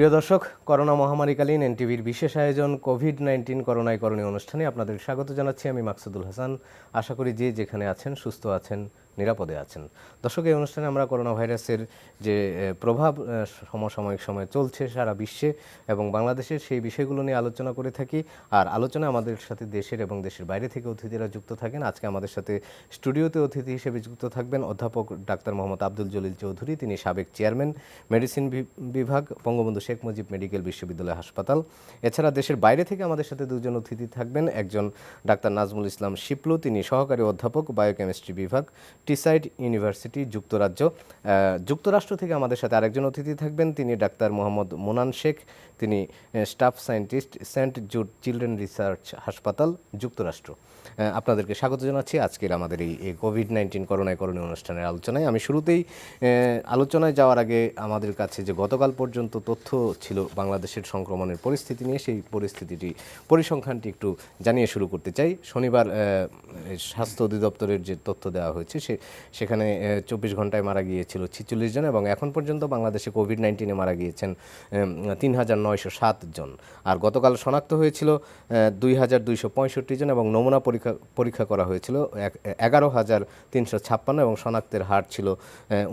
প্রিয় দর্শক, করোনা মহামারীকালীন এনটিভির বিশেষ আয়োজন কোভিড-19 করোনায় করণীয় অনুষ্ঠানে আপনাদের স্বাগত জানাচ্ছি আমি মাকসুদুল হাসান। আশা করি যে যেখানে আছেন সুস্থ আছেন, নিরাপদে আছেন। দর্শক, এই অনুষ্ঠানে আমরা করোনা ভাইরাসের যে প্রভাব সমসাময়িক সময়ে চলছে সারা বিশ্বে এবং বাংলাদেশের সেই বিষয়গুলো নিয়ে আলোচনা করে থাকি। আর আলোচনায় আমাদের সাথে দেশের এবং দেশের বাইরে থেকে অতিথিরা যুক্ত থাকেন। আজকে আমাদের সাথে স্টুডিওতে অতিথি হিসেবে যুক্ত থাকবেন অধ্যাপক ডাক্তার মোহাম্মদ আব্দুল জলিল চৌধুরী। তিনি সাবেক চেয়ারম্যান, মেডিসিন বিভাগ, বঙ্গবন্ধু শেখ মুজিব মেডিকেল বিশ্ববিদ্যালয় হাসপাতাল। এছাড়া দেশের বাইরে থেকে আমাদের সাথে দুজন অতিথি থাকবেন। একজন ডাক্তার নাজমুল ইসলাম শিপলু, তিনি সহকারী অধ্যাপক, বায়োকেমিস্ট্রি বিভাগ, টিসাইড ইউনিভার্সিটি, যুক্তরাষ্ট্র থেকে আমাদের সাথে আরেকজন অতিথি থাকবেন। তিনি ডাক্তার মোহাম্মদ মোনান শেখ, তিনি staff scientist, Saint Jude children research হাসপাতাল, যুক্তরাষ্ট্র। আপনাদেরকে স্বাগত জানাচ্ছি আজকের আমাদের এই কোভিড-19 করোনায় করণীয় অনুষ্ঠানের আলোচনায়। আমি শুরুতেই আলোচনায় যাওয়ার আগে আমাদের কাছে যে গতকাল পর্যন্ত তথ্য ছিল বাংলাদেশের সংক্রমণের পরিস্থিতি নিয়ে, সেই পরিসংখ্যানটি একটু জানিয়ে শুরু করতে চাই। শনিবার স্বাস্থ্য অধিদপ্তরের যে তথ্য দেওয়া হয়েছে সেখানে 24 ঘন্টায় মারা গিয়েছিল 46 জন এবং এখন পর্যন্ত বাংলাদেশে কোভিড-19 মারা গিয়েছেন 3907 জন। আর গতকাল শনাক্ত হয়েছিল 2265 জন এবং নমুনা পরীক্ষা করা হয়েছিল 11,356 এবং শনাক্তের হার ছিল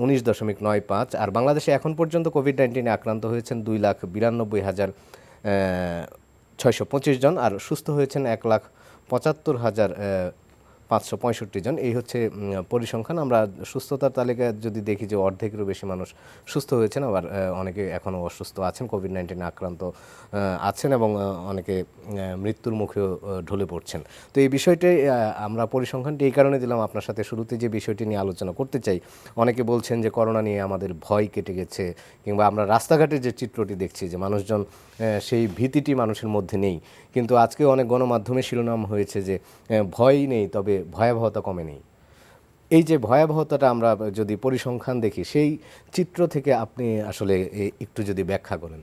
19.95। আর বাংলাদেশে এখন পর্যন্ত কোভিড-19 আক্রান্ত হয়েছেন 2,92,625 জন আর সুস্থ হয়েছেন 1,75,565 জন। এই হচ্ছে পরিসংখ্যান। আমরা সুস্থতার তালিকায় যদি দেখি যে অর্ধেকেরও বেশি মানুষ সুস্থ হয়েছেন, আবার অনেকে এখনও অসুস্থ আছেন, কোভিড-19 আক্রান্ত আছেন এবং অনেকে মৃত্যুর মুখেও ঢলে পড়ছেন। তো এই বিষয়টাই আমরা পরিসংখ্যানটি এই কারণে দিলাম আপনার সাথে শুরুতে, যে বিষয়টি নিয়ে আলোচনা করতে চাই। অনেকে বলছেন যে করোনা নিয়ে আমাদের ভয় কেটে গেছে, কিংবা আমরা রাস্তাঘাটের যে চিত্রটি দেখছি যে মানুষজন সেই ভীতিটি মানুষের মধ্যে নেই। কিন্তু আজকে অনেক গণমাধ্যমে শিরোনাম হয়েছে যে ভয় নেই, তবে ভয়াবহতা কমে নেই। এই যে ভয়াবহতাটা আমরা যদি পরিসংখ্যান দেখি, সেই চিত্র থেকে আপনি আসলে একটু যদি ব্যাখ্যা করেন।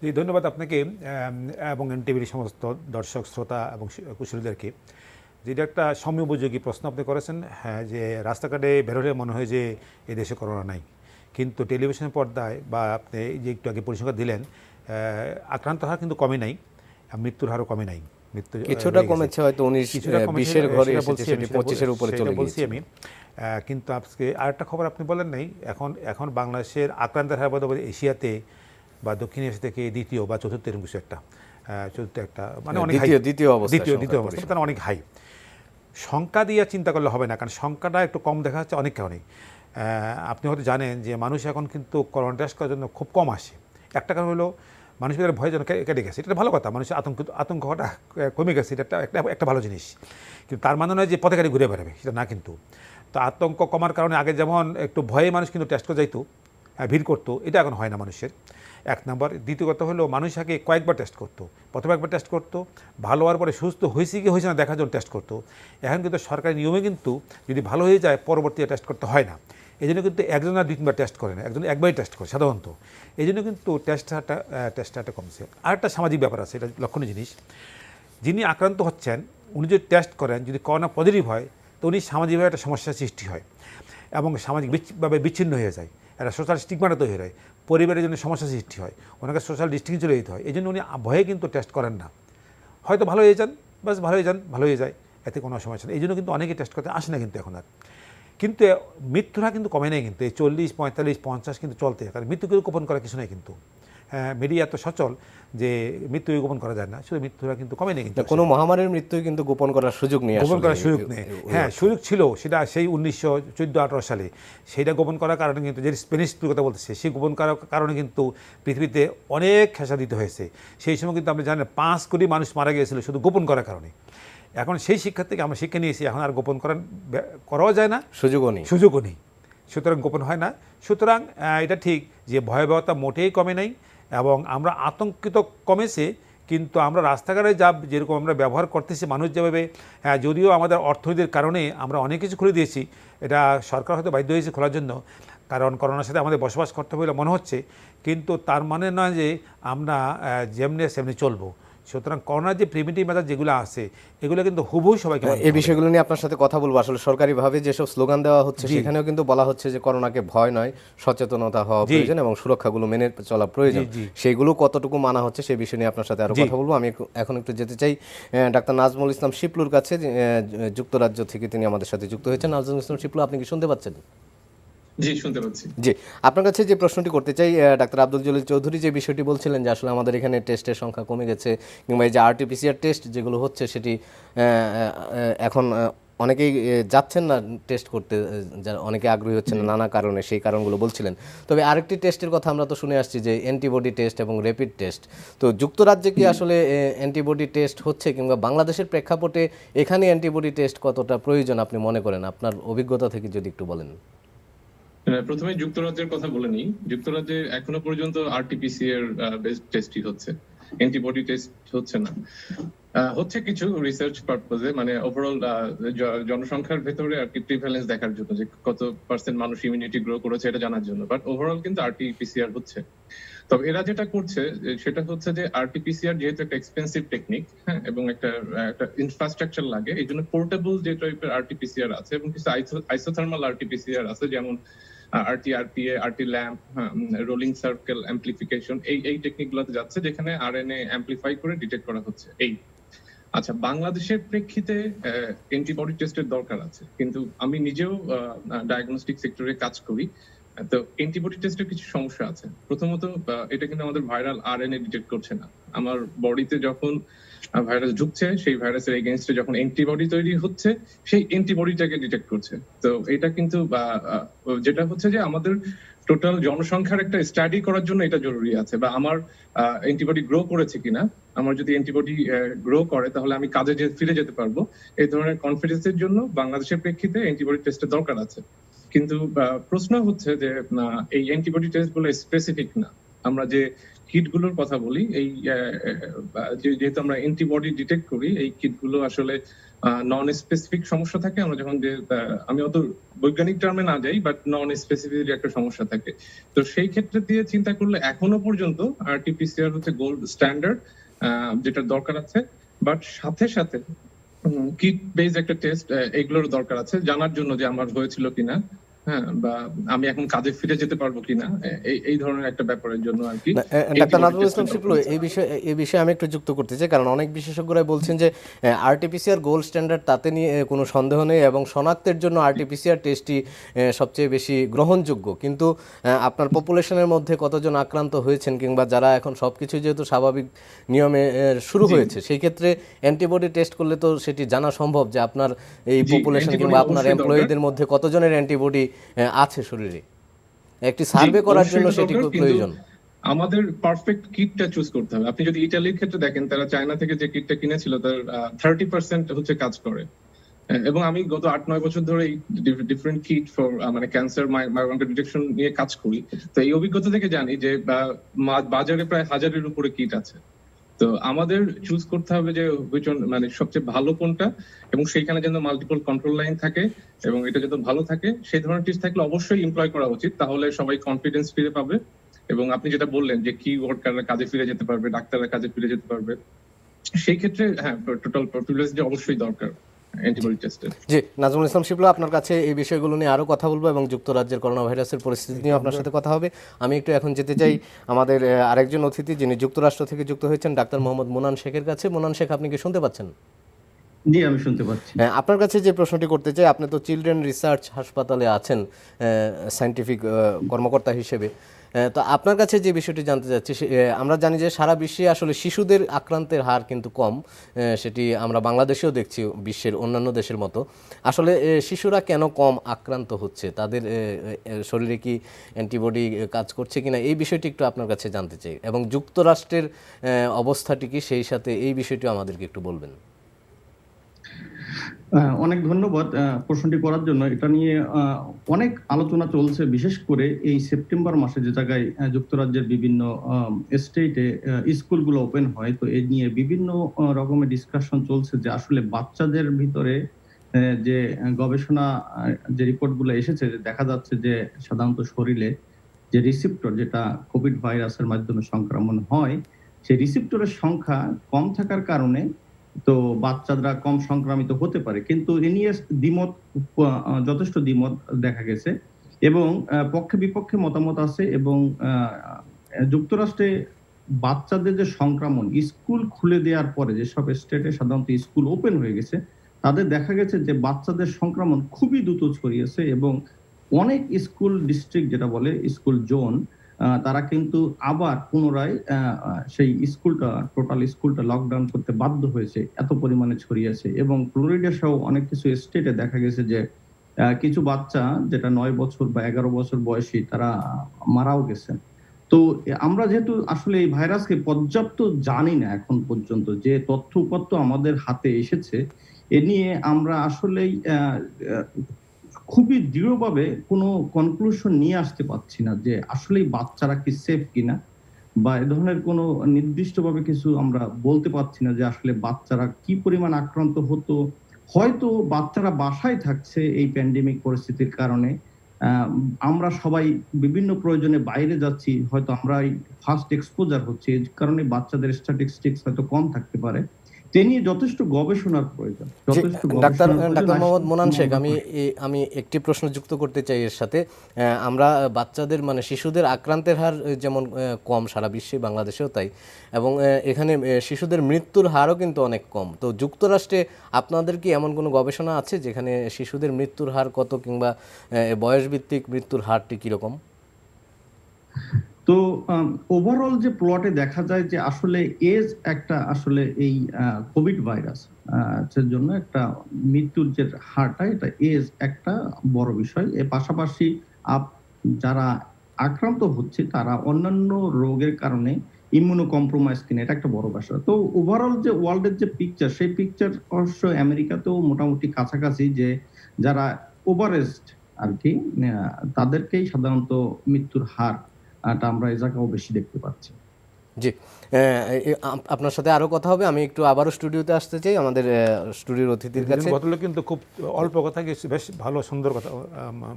জি, ধন্যবাদ আপনাকে এবং এনটিভির সমস্ত দর্শক, শ্রোতা এবং কুশলীদেরকে। যেটা একটা সময়োপযোগী প্রশ্ন আপনি করেছেন। হ্যাঁ, যে রাস্তাঘাটে বেরোলে মনে হয় যে এই দেশে করোনা নাই, কিন্তু টেলিভিশনের পর্দায় বা আপনি যে একটু আগে পরিসংখ্যান দিলেন, আক্রান্ত হার কিন্তু কমে নাই, মৃত্যুর হারও কমে নাই। মৃত্যু কিছুটা কমেছে, হয়তো 19-20-এর ঘরে এসেছে, সেটি 25-এর উপরে চলে গেছে বলছি আমি। কিন্তু আজকে আরেকটা খবর আপনি বলেন নাই, এখন বাংলাদেশের আক্রান্তের হার বোধহয় এশিয়াতে বা দক্ষিণ এশিয়া থেকে দ্বিতীয় বা চতুর্থ, এরকম কিছু একটা, চতুর্থ একটা, মানে অনেক দ্বিতীয় অবস্থা, মানে অনেক হাই। সংখ্যা দিয়ে চিন্তা করলে হবে না, কারণ সংখ্যাটা একটু কম দেখা যাচ্ছে অনেক কারণে। আপনি হয়তো জানেন যে মানুষ এখন কিন্তু করোনা টেস্ট করার জন্য খুব কম আসে। একটা কারণ হলো মানুষের ভয় যেন কেটে গেছে, এটা ভালো কথা, মানুষের আতঙ্কটা কমে গেছে, এটা একটা ভালো জিনিস। কিন্তু তার মানে নয় যে পথে ঘুরে বেড়াবে, সেটা না। কিন্তু তো আতঙ্ক কমার কারণে আগে যেমন একটু ভয়ে মানুষ কিন্তু টেস্ট করে যাইতো, ভিড় করতো, এটা এখন হয় না মানুষের, এক নম্বর। দ্বিতীয় কথা হলো মানুষ আগে কয়েকবার টেস্ট করতো। প্রথমে একবার টেস্ট করতো, ভালো হওয়ার পরে সুস্থ হয়েছে কি হয়েছে না দেখার জন্য টেস্ট করতো। এখন কিন্তু সরকারি নিয়মে কিন্তু যদি ভালো হয়ে যায় পরবর্তীতে টেস্ট করতে হয় না। এই জন্য কিন্তু একজন আর 2-3বার টেস্ট করে না, একজন একবারই টেস্ট করে সাধারণত। এই জন্য কিন্তু টেস্টটা কমছে। আর একটা সামাজিক ব্যাপার আছে, এটা লক্ষণীয় জিনিস। যিনি আক্রান্ত হচ্ছেন, উনি যদি টেস্ট করেন, যদি করোনা পজিটিভ হয়, তো উনি সামাজিকভাবে একটা সমস্যার সৃষ্টি হয় এবং সামাজিকভাবে বিচ্ছিন্ন হয়ে যায়, একটা সোশ্যাল স্টিগমাটা তৈরি হয়, পরিবারের জন্য সমস্যা সৃষ্টি হয়, ওনাকে সোশ্যাল ডিস্টেন্স চলে যেতে হয়। এই জন্য উনি ভয়ে কিন্তু টেস্ট করেন না। হয়তো ভালো হয়ে যান, বাস ভালো হয়ে যায়, এতে কোনো সমস্যা নেই। এই জন্য কিন্তু অনেকে টেস্ট করতে আসে না কিন্তু এখন আর। কিন্তু মৃত্যুরা কিন্তু কমে নেই, কিন্তু এই 40, 45, 50 কিন্তু চলতে, কারণ মৃত্যুকে গোপন করার কিছু নেই কিন্তু। মিডিয়া এত সচল যে মৃত্যু গোপন করা যায় না, শুধু মৃত্যুরা কিন্তু কমে নেই। কিন্তু কোনো মহামারীর মৃত্যু কিন্তু গোপন করার সুযোগ নেই, হ্যাঁ, সুযোগ ছিল, সেটা সেই 1914-18 সালে সেটা গোপন করার কারণে কিন্তু, যে স্প্যানিশ ফ্লুর কথা বলতেছে, সেই গোপন করার কারণে কিন্তু পৃথিবীতে অনেক খেসা দিতে হয়েছে। সেই সময় কিন্তু আপনি জানেন 5 কোটি মানুষ মারা গিয়েছিল শুধু গোপন করার কারণে। এখন সেই শিক্ষা থেকে আমরা শিক্ষা নিয়েছি, এখন আর গোপন করাও যায় না, সুযোগও নেই, সুতরাং গোপন হয় না। সুতরাং এটা ঠিক যে ভয়াবহতা মোটেই কমে নাই এবং আমরা আতঙ্কিত কমেছে, কিন্তু আমরা রাস্তাঘাটে যেরকম আমরা ব্যবহার করতেছি, মানুষ যেভাবে, যদিও আমাদের অর্থনীতির কারণে আমরা অনেক কিছু খুলে দিয়েছি, এটা সরকার হয়তো বাধ্য হয়েছে খোলার জন্য, কারণ করোনার সাথে আমাদের বসবাস করতে হবে মনে হচ্ছে, কিন্তু তার মানে নয় যে আমরা যেমনি সেমনি চলবো। সুতরাং করোনার যে প্রিভেন্টিভ মেজার যেগুলো আছে এগুলো কিন্তু হুবহু সবাইকে মানতে এই হবে। বিষয়গুলো নিয়ে আপনার সাথে কথা বলবো। আসলে সরকারিভাবে যেসব স্লোগান দেওয়া হচ্ছে সেখানেও কিন্তু বলা হচ্ছে যে করোনাকে ভয় নয়, সচেতনতা হওয়া প্রয়োজন এবং সুরক্ষাগুলো মেনে চলা প্রয়োজন। জি। সেইগুলো কতটুকু মানা হচ্ছে সেই বিষয় নিয়ে আপনার সাথে আরো কথা বলবো। আমি এখন একটু যেতে চাই ডাক্তার নাজমুল ইসলাম শিপলুর কাছে, যুক্তরাজ্য থেকে তিনি আমাদের সাথে যুক্ত হয়েছেন। নাজমুল ইসলাম শিপলু, আপনি কি শুনতে পাচ্ছেন? জি, শুনতে পাচ্ছি। জি, আপনার কাছে যে প্রশ্নটি করতে চাই, ডাক্তার আব্দুল জলিল চৌধুরী যে বিষয়টি বলছিলেন যে আসলে আমাদের এখানে টেস্টের সংখ্যা কমে গেছে, কিংবা এই যে আরটিপিসিআর টেস্ট যেগুলো হচ্ছে সেটি এখন অনেকেই যাচ্ছেন না টেস্ট করতে, যারা অনেকে আগ্রহী হচ্ছেন না নানা কারণে, সেই কারণগুলো বলছিলেন। তবে আরেকটি টেস্টের কথা আমরা তো শুনে আসছি যে অ্যান্টিবডি টেস্ট এবং র্যাপিড টেস্ট। তো যুক্তরাজ্যে কি আসলে অ্যান্টিবডি টেস্ট হচ্ছে, কিংবা বাংলাদেশের প্রেক্ষাপটে এখানে অ্যান্টিবডি টেস্ট কতটা প্রয়োজন আপনি মনে করেন, আপনার অভিজ্ঞতা থেকে যদি একটু বলেন? প্রথমে যুক্তরাজ্যের কথা বলে নিই। যুক্তরাজ্যে এখনো পর্যন্ত আরটিপিসিআর বেসড টেস্টই হচ্ছে, অ্যান্টিবডি টেস্ট হচ্ছে না। হচ্ছে কিছু রিসার্চ পারপোজে, মানে ওভারঅল জনসংখ্যার ভেতরে আর কি প্রিভ্যালেন্স দেখার জন্য, যে কত পার্সেন্ট মানুষ ইমিউনিটি গ্রো করেছে এটা জানার জন্য, বাট ওভারঅল কিন্তু আরটিপিসিআর হচ্ছে। তবে এরা যেটা করছে সেটা হচ্ছে যে আরটিপিসিআর যেহেতু একটা এক্সপেন্সিভ টেকনিক, হ্যাঁ, এবং একটা ইনফ্রাস্ট্রাকচার লাগে, এই জন্য পোর্টেবল যে টাইপের আরটিপিসিআর আছে এবং কিছু আইসোথার্মাল আরটিপিসিআর আছে, যেমন RTRPA, RT LAMP, rolling circle amplification, এই টেকনিক গুলোতে যাচ্ছে, যেখানে আরএনএ অ্যাম্পলিফাই করে ডিটেক্ট করা হচ্ছে। আচ্ছা, বাংলাদেশের প্রেক্ষিতে অ্যান্টিবডি টেস্টের দরকার আছে, কিন্তু আমি নিজেও ডায়াগনস্টিক সেক্টরে কাজ করি। তো অ্যান্টিবডি টেস্টের কিছু সমস্যা আছে। প্রথমত, এটা কিন্তু আমাদের ভাইরাল আরএনএ ডিটেক্ট করছে না। আমার বডিতে যখন ভাইরাস ঢুকছে, সেই ভাইরাসের এগেইনস্টে যখন অ্যান্টিবডি তৈরি হচ্ছে, সেই অ্যান্টিবডিটাকে ডিটেক্ট করছে। তো এটা কিন্তু যেটা হচ্ছে যে আমাদের টোটাল জনসংখ্যার একটা স্টাডি করার জন্য এটা জরুরি আছে, বা আমার অ্যান্টিবডি গ্রো করেছে কিনা। আমার যদি অ্যান্টিবডি গ্রো করে তাহলে আমি কাজে ফিরে যেতে পারবো। এই ধরনের কনফিডেন্সের জন্য বাংলাদেশের প্রেক্ষিতে অ্যান্টিবডি টেস্টের দরকার আছে। কিন্তু প্রশ্ন হচ্ছে যে এই অ্যান্টিবডি টেস্ট গুলো স্পেসিফিক না। আমরা যে কিটগুলোর কথা বলি, এই যেহেতু আমরা অ্যান্টিবডি ডিটেক্ট করি, এই কিটগুলো আসলে নন স্পেসিফিক সমস্যা থাকে। আমরা যখন যে আমি অত বৈজ্ঞানিক টার্মে না যাই, বাট নন স্পেসিফিক একটা সমস্যা থাকে। তো সেই ক্ষেত্রে দিয়ে চিন্তা করলে এখনো পর্যন্ত আরটিপিসিআর হচ্ছে গোল্ড স্ট্যান্ডার্ড, যেটা দরকার আছে। বাট সাথে সাথে কিট বেজ একটা টেস্ট এগুলোর দরকার আছে, জানার জন্য যে আমার হয়েছিল কিনা, হ্যাঁ, বা আমি এখন কাজে ফিরে যেতে পারবো কিনা, এই ধরনের একটা ব্যাপারের জন্য আর কি। ডাক্তার নাজমুল ইসলাম শিপলু, এই বিষয়ে আমি একটু যুক্ত করতে চাই, কারণ অনেক বিশেষজ্ঞরাই বলছেন যে আরটিপিসিআর গোল্ড স্ট্যান্ডার্ড, তাতে নিয়ে কোনো সন্দেহ নেই, এবং শনাক্তের জন্য আরটিপিসিআর টেস্টটি সবচেয়ে বেশি গ্রহণযোগ্য। কিন্তু আপনার পপুলেশনের মধ্যে কতজন আক্রান্ত হয়েছেন, কিংবা যারা এখন সবকিছু যেহেতু স্বাভাবিক নিয়মে শুরু হয়েছে, সেই ক্ষেত্রে অ্যান্টিবডি টেস্ট করলে তো সেটি জানা সম্ভব যে আপনার এই পপুলেশন কিংবা আপনার এমপ্লয়িদের মধ্যে কতজনের অ্যান্টিবডি আছে শরীরে। একটি সার্ভে করার জন্য সেটি খুব প্রয়োজন। আমাদের পারফেক্ট কিটটা চুজ করতে হবে। আপনি যদি ইতালির ক্ষেত্রে দেখেন, তারা চায়না থেকে যে কিটটা কিনেছিল তার 30% হচ্ছে কাজ করে। এবং আমি গত 8-9 বছর ধরে এই ডিফারেন্ট কিট ফর মানে ক্যান্সার মায়োমাইক্রো ডিটেকশন নিয়ে কাজ করি। তো এই অভিজ্ঞতা থেকে জানি যে বাজারে প্রায় 1000-এর উপরে কিট আছে। তো আমাদের চুজ করতে হবে যে মানে সবচেয়ে ভালো কোনটা, এবং সেইখানে যেন মাল্টিপল কন্ট্রোল লাইন থাকে এবং এটা যত ভালো থাকে, সেই ধরনের টেস্ট থাকলে অবশ্যই এমপ্লয় করা উচিত। তাহলে সবাই কনফিডেন্স ফিরে পাবে। এবং আপনি যেটা বললেন যে কি ওয়ার্কাররা কাজে ফিরে যেতে পারবে, ডাক্তাররা কাজে ফিরে যেতে পারবে, সেই ক্ষেত্রে হ্যাঁ, টোটাল পপুলেশন যে অবশ্যই দরকার অ্যান্টিবডি টেস্টের। জি, নাজমুল ইসলাম শিপলু, আপনার কাছে এই বিষয়গুলো নিয়ে আরও কথা বলবো এবং যুক্তরাজ্যের করোনা ভাইরাসের পরিস্থিতি নিয়ে আপনার সাথে কথা হবে। আমি একটু এখন যেতে চাই আমাদের আরেকজন অতিথি, যিনি যুক্তরাষ্ট্র থেকে যুক্ত হয়েছেন, ডাক্তার মোহাম্মদ মোনান শেখের কাছে। মোনান শেখ, আপনি কি শুনতে পাচ্ছেন? জি, আমি শুনতে পাচ্ছি। আপনার কাছে যে প্রশ্নটি করতে চাই, আপনি তো চিলড্রেন রিসার্চ হাসপাতালে আছেন সায়েন্টিফিক কর্মকর্তা হিসেবে। তো আপনার কাছে যে বিষয়টি জানতে চাচ্ছি, আমরা জানি যে সারা বিশ্বে আসলে শিশুদের আক্রান্তের হার কিন্তু কম, সেটি আমরা বাংলাদেশেও দেখছি বিশ্বের অন্যান্য দেশের মতো। আসলে শিশুরা কেন কম আক্রান্ত হচ্ছে, তাদের শরীরে কি অ্যান্টিবডি কাজ করছে কিনা, এই বিষয়টি একটু আপনার কাছে জানতে চাই, এবং যুক্তরাষ্ট্রের অবস্থাটি কি, সেই সাথে এই বিষয়টি আমাদেরকে একটু বলবেন। অনেক ধন্যবাদ প্রশ্নটি করার জন্য। এটা নিয়ে অনেক আলোচনা চলছে, বিশেষ করে এই সেপ্টেম্বর মাসে যে জায়গায় যুক্তরাজ্যের বিভিন্ন স্টেটে স্কুলগুলো ওপেন হয়, তো এই নিয়ে বিভিন্ন রকমের ডিসকাশন চলছে যে আসলে বাচ্চাদের ভিতরে যে গবেষণা যে রিপোর্টগুলো এসেছে, দেখা যাচ্ছে যে সাধারণত শরীরে যে রিসেপ্টর, যেটা কোভিড ভাইরাসের মাধ্যমে সংক্রমণ হয়, সেই রিসেপ্টরের সংখ্যা কম থাকার কারণে তো বাচ্চারা কম সংক্রামিত হতে পারে, কিন্তু এ নিয়ে দ্বিমত, যথেষ্ট দ্বিমত দেখা গেছে এবং পক্ষে বিপক্ষে মতামত আছে। এবং যুক্তরাষ্ট্রে বাচ্চাদের যে সংক্রমণ স্কুল খুলে দেওয়ার পরে, যেসব স্টেটে সাধারণত স্কুল ওপেন হয়ে গেছে, তাদের দেখা গেছে যে বাচ্চাদের সংক্রমণ খুবই দ্রুত ছড়িয়েছে এবং অনেক স্কুল ডিস্ট্রিক্ট, যেটা বলে স্কুল জোন, তারা কিন্তু আবার পুনরায় সেই স্কুলটা, টোটাল স্কুলটা লকডাউন করতে বাধ্য হয়েছে, এত পরিমাণে ছড়িয়েছে। এবং ফ্লোরিডা সহ অনেক কিছু স্টেটে দেখা গেছে যে কিছু বাচ্চা, যেটা 9 বছর বা 11 বছর বয়সী, তারা মারাও গেছে। তো আমরা যেহেতু আসলে এই ভাইরাসকে পর্যাপ্ত জানি না এখন পর্যন্ত, যে তথ্য উপাত্ত আমাদের হাতে এসেছে, এ নিয়ে আমরা আসলেই খুবই দৃঢ়ভাবে কোনো কনক্লুশন নিয়ে আসতে পারছি না যে আসলেই বাচ্চারা কি সেফ কিনা, বা এ ধরনের কোনো নির্দিষ্টভাবে কিছু আমরা বলতে পারছি না যে আসলে বাচ্চারা কি পরিমাণ আক্রান্ত হতো। হয়তো বাচ্চারা বাসায় থাকছে এই প্যান্ডেমিক পরিস্থিতির কারণে, আমরা সবাই বিভিন্ন প্রয়োজনে বাইরে যাচ্ছি, হয়তো আমরাই ফার্স্ট এক্সপোজার হচ্ছে, এই কারণে বাচ্চাদের স্ট্যাটিস্টিক্স হয়তো কম থাকতে পারে। তে নিয়ে যথেষ্ট গবেষণার প্রয়োজন। ডাক্তার মোহাম্মদ মোনান শেখ, আমি একটি প্রশ্ন যুক্ত করতে চাই এর সাথে। আমরা বাচ্চাদের মানে শিশুদের আক্রান্তের হার যেমন কম সারা বিশ্বে, বাংলাদেশেও তাই, এবং এখানে শিশুদের মৃত্যুর হারও কিন্তু অনেক কম। তো যুক্তরাষ্ট্রে আপনাদের কি এমন কোনো গবেষণা আছে যেখানে শিশুদের মৃত্যুর হার কত, কিংবা বয়সভিত্তিক মৃত্যুর হারটি কীরকম? তো ওভারঅল যে প্লটে দেখা যায় যে আসলে এজ একটা, আসলে এই কোভিড ভাইরাস জন্য একটা মৃত্যুর যে হারটা, এটা এজ একটা বড় বিষয়। এর পাশাপাশি যারা আক্রান্ত হচ্ছে তারা অন্যান্য রোগের কারণে ইমিউনো কম্প্রোমাইজ কিনা, এটা একটা বড় বিষয়। তো ওভারঅল যে ওয়ার্ল্ডের যে পিকচার, সেই পিকচার অবশ্য আমেরিকাতেও মোটামুটি কাছাকাছি, যে যারা ওভারেস্ট আর কি, তাদেরকেই সাধারণত মৃত্যুর হার আমরা এই জায়গাও বেশি দেখতে পাচ্ছি। জি, আপনার সাথে আরো কথা হবে। আমি একটু আবারও স্টুডিওতে আসতে চাই, আমাদের স্টুডিওর অতিথির কাছে। বদলে কিন্তু খুব অল্প কথা, বেশ ভালো সুন্দর কথা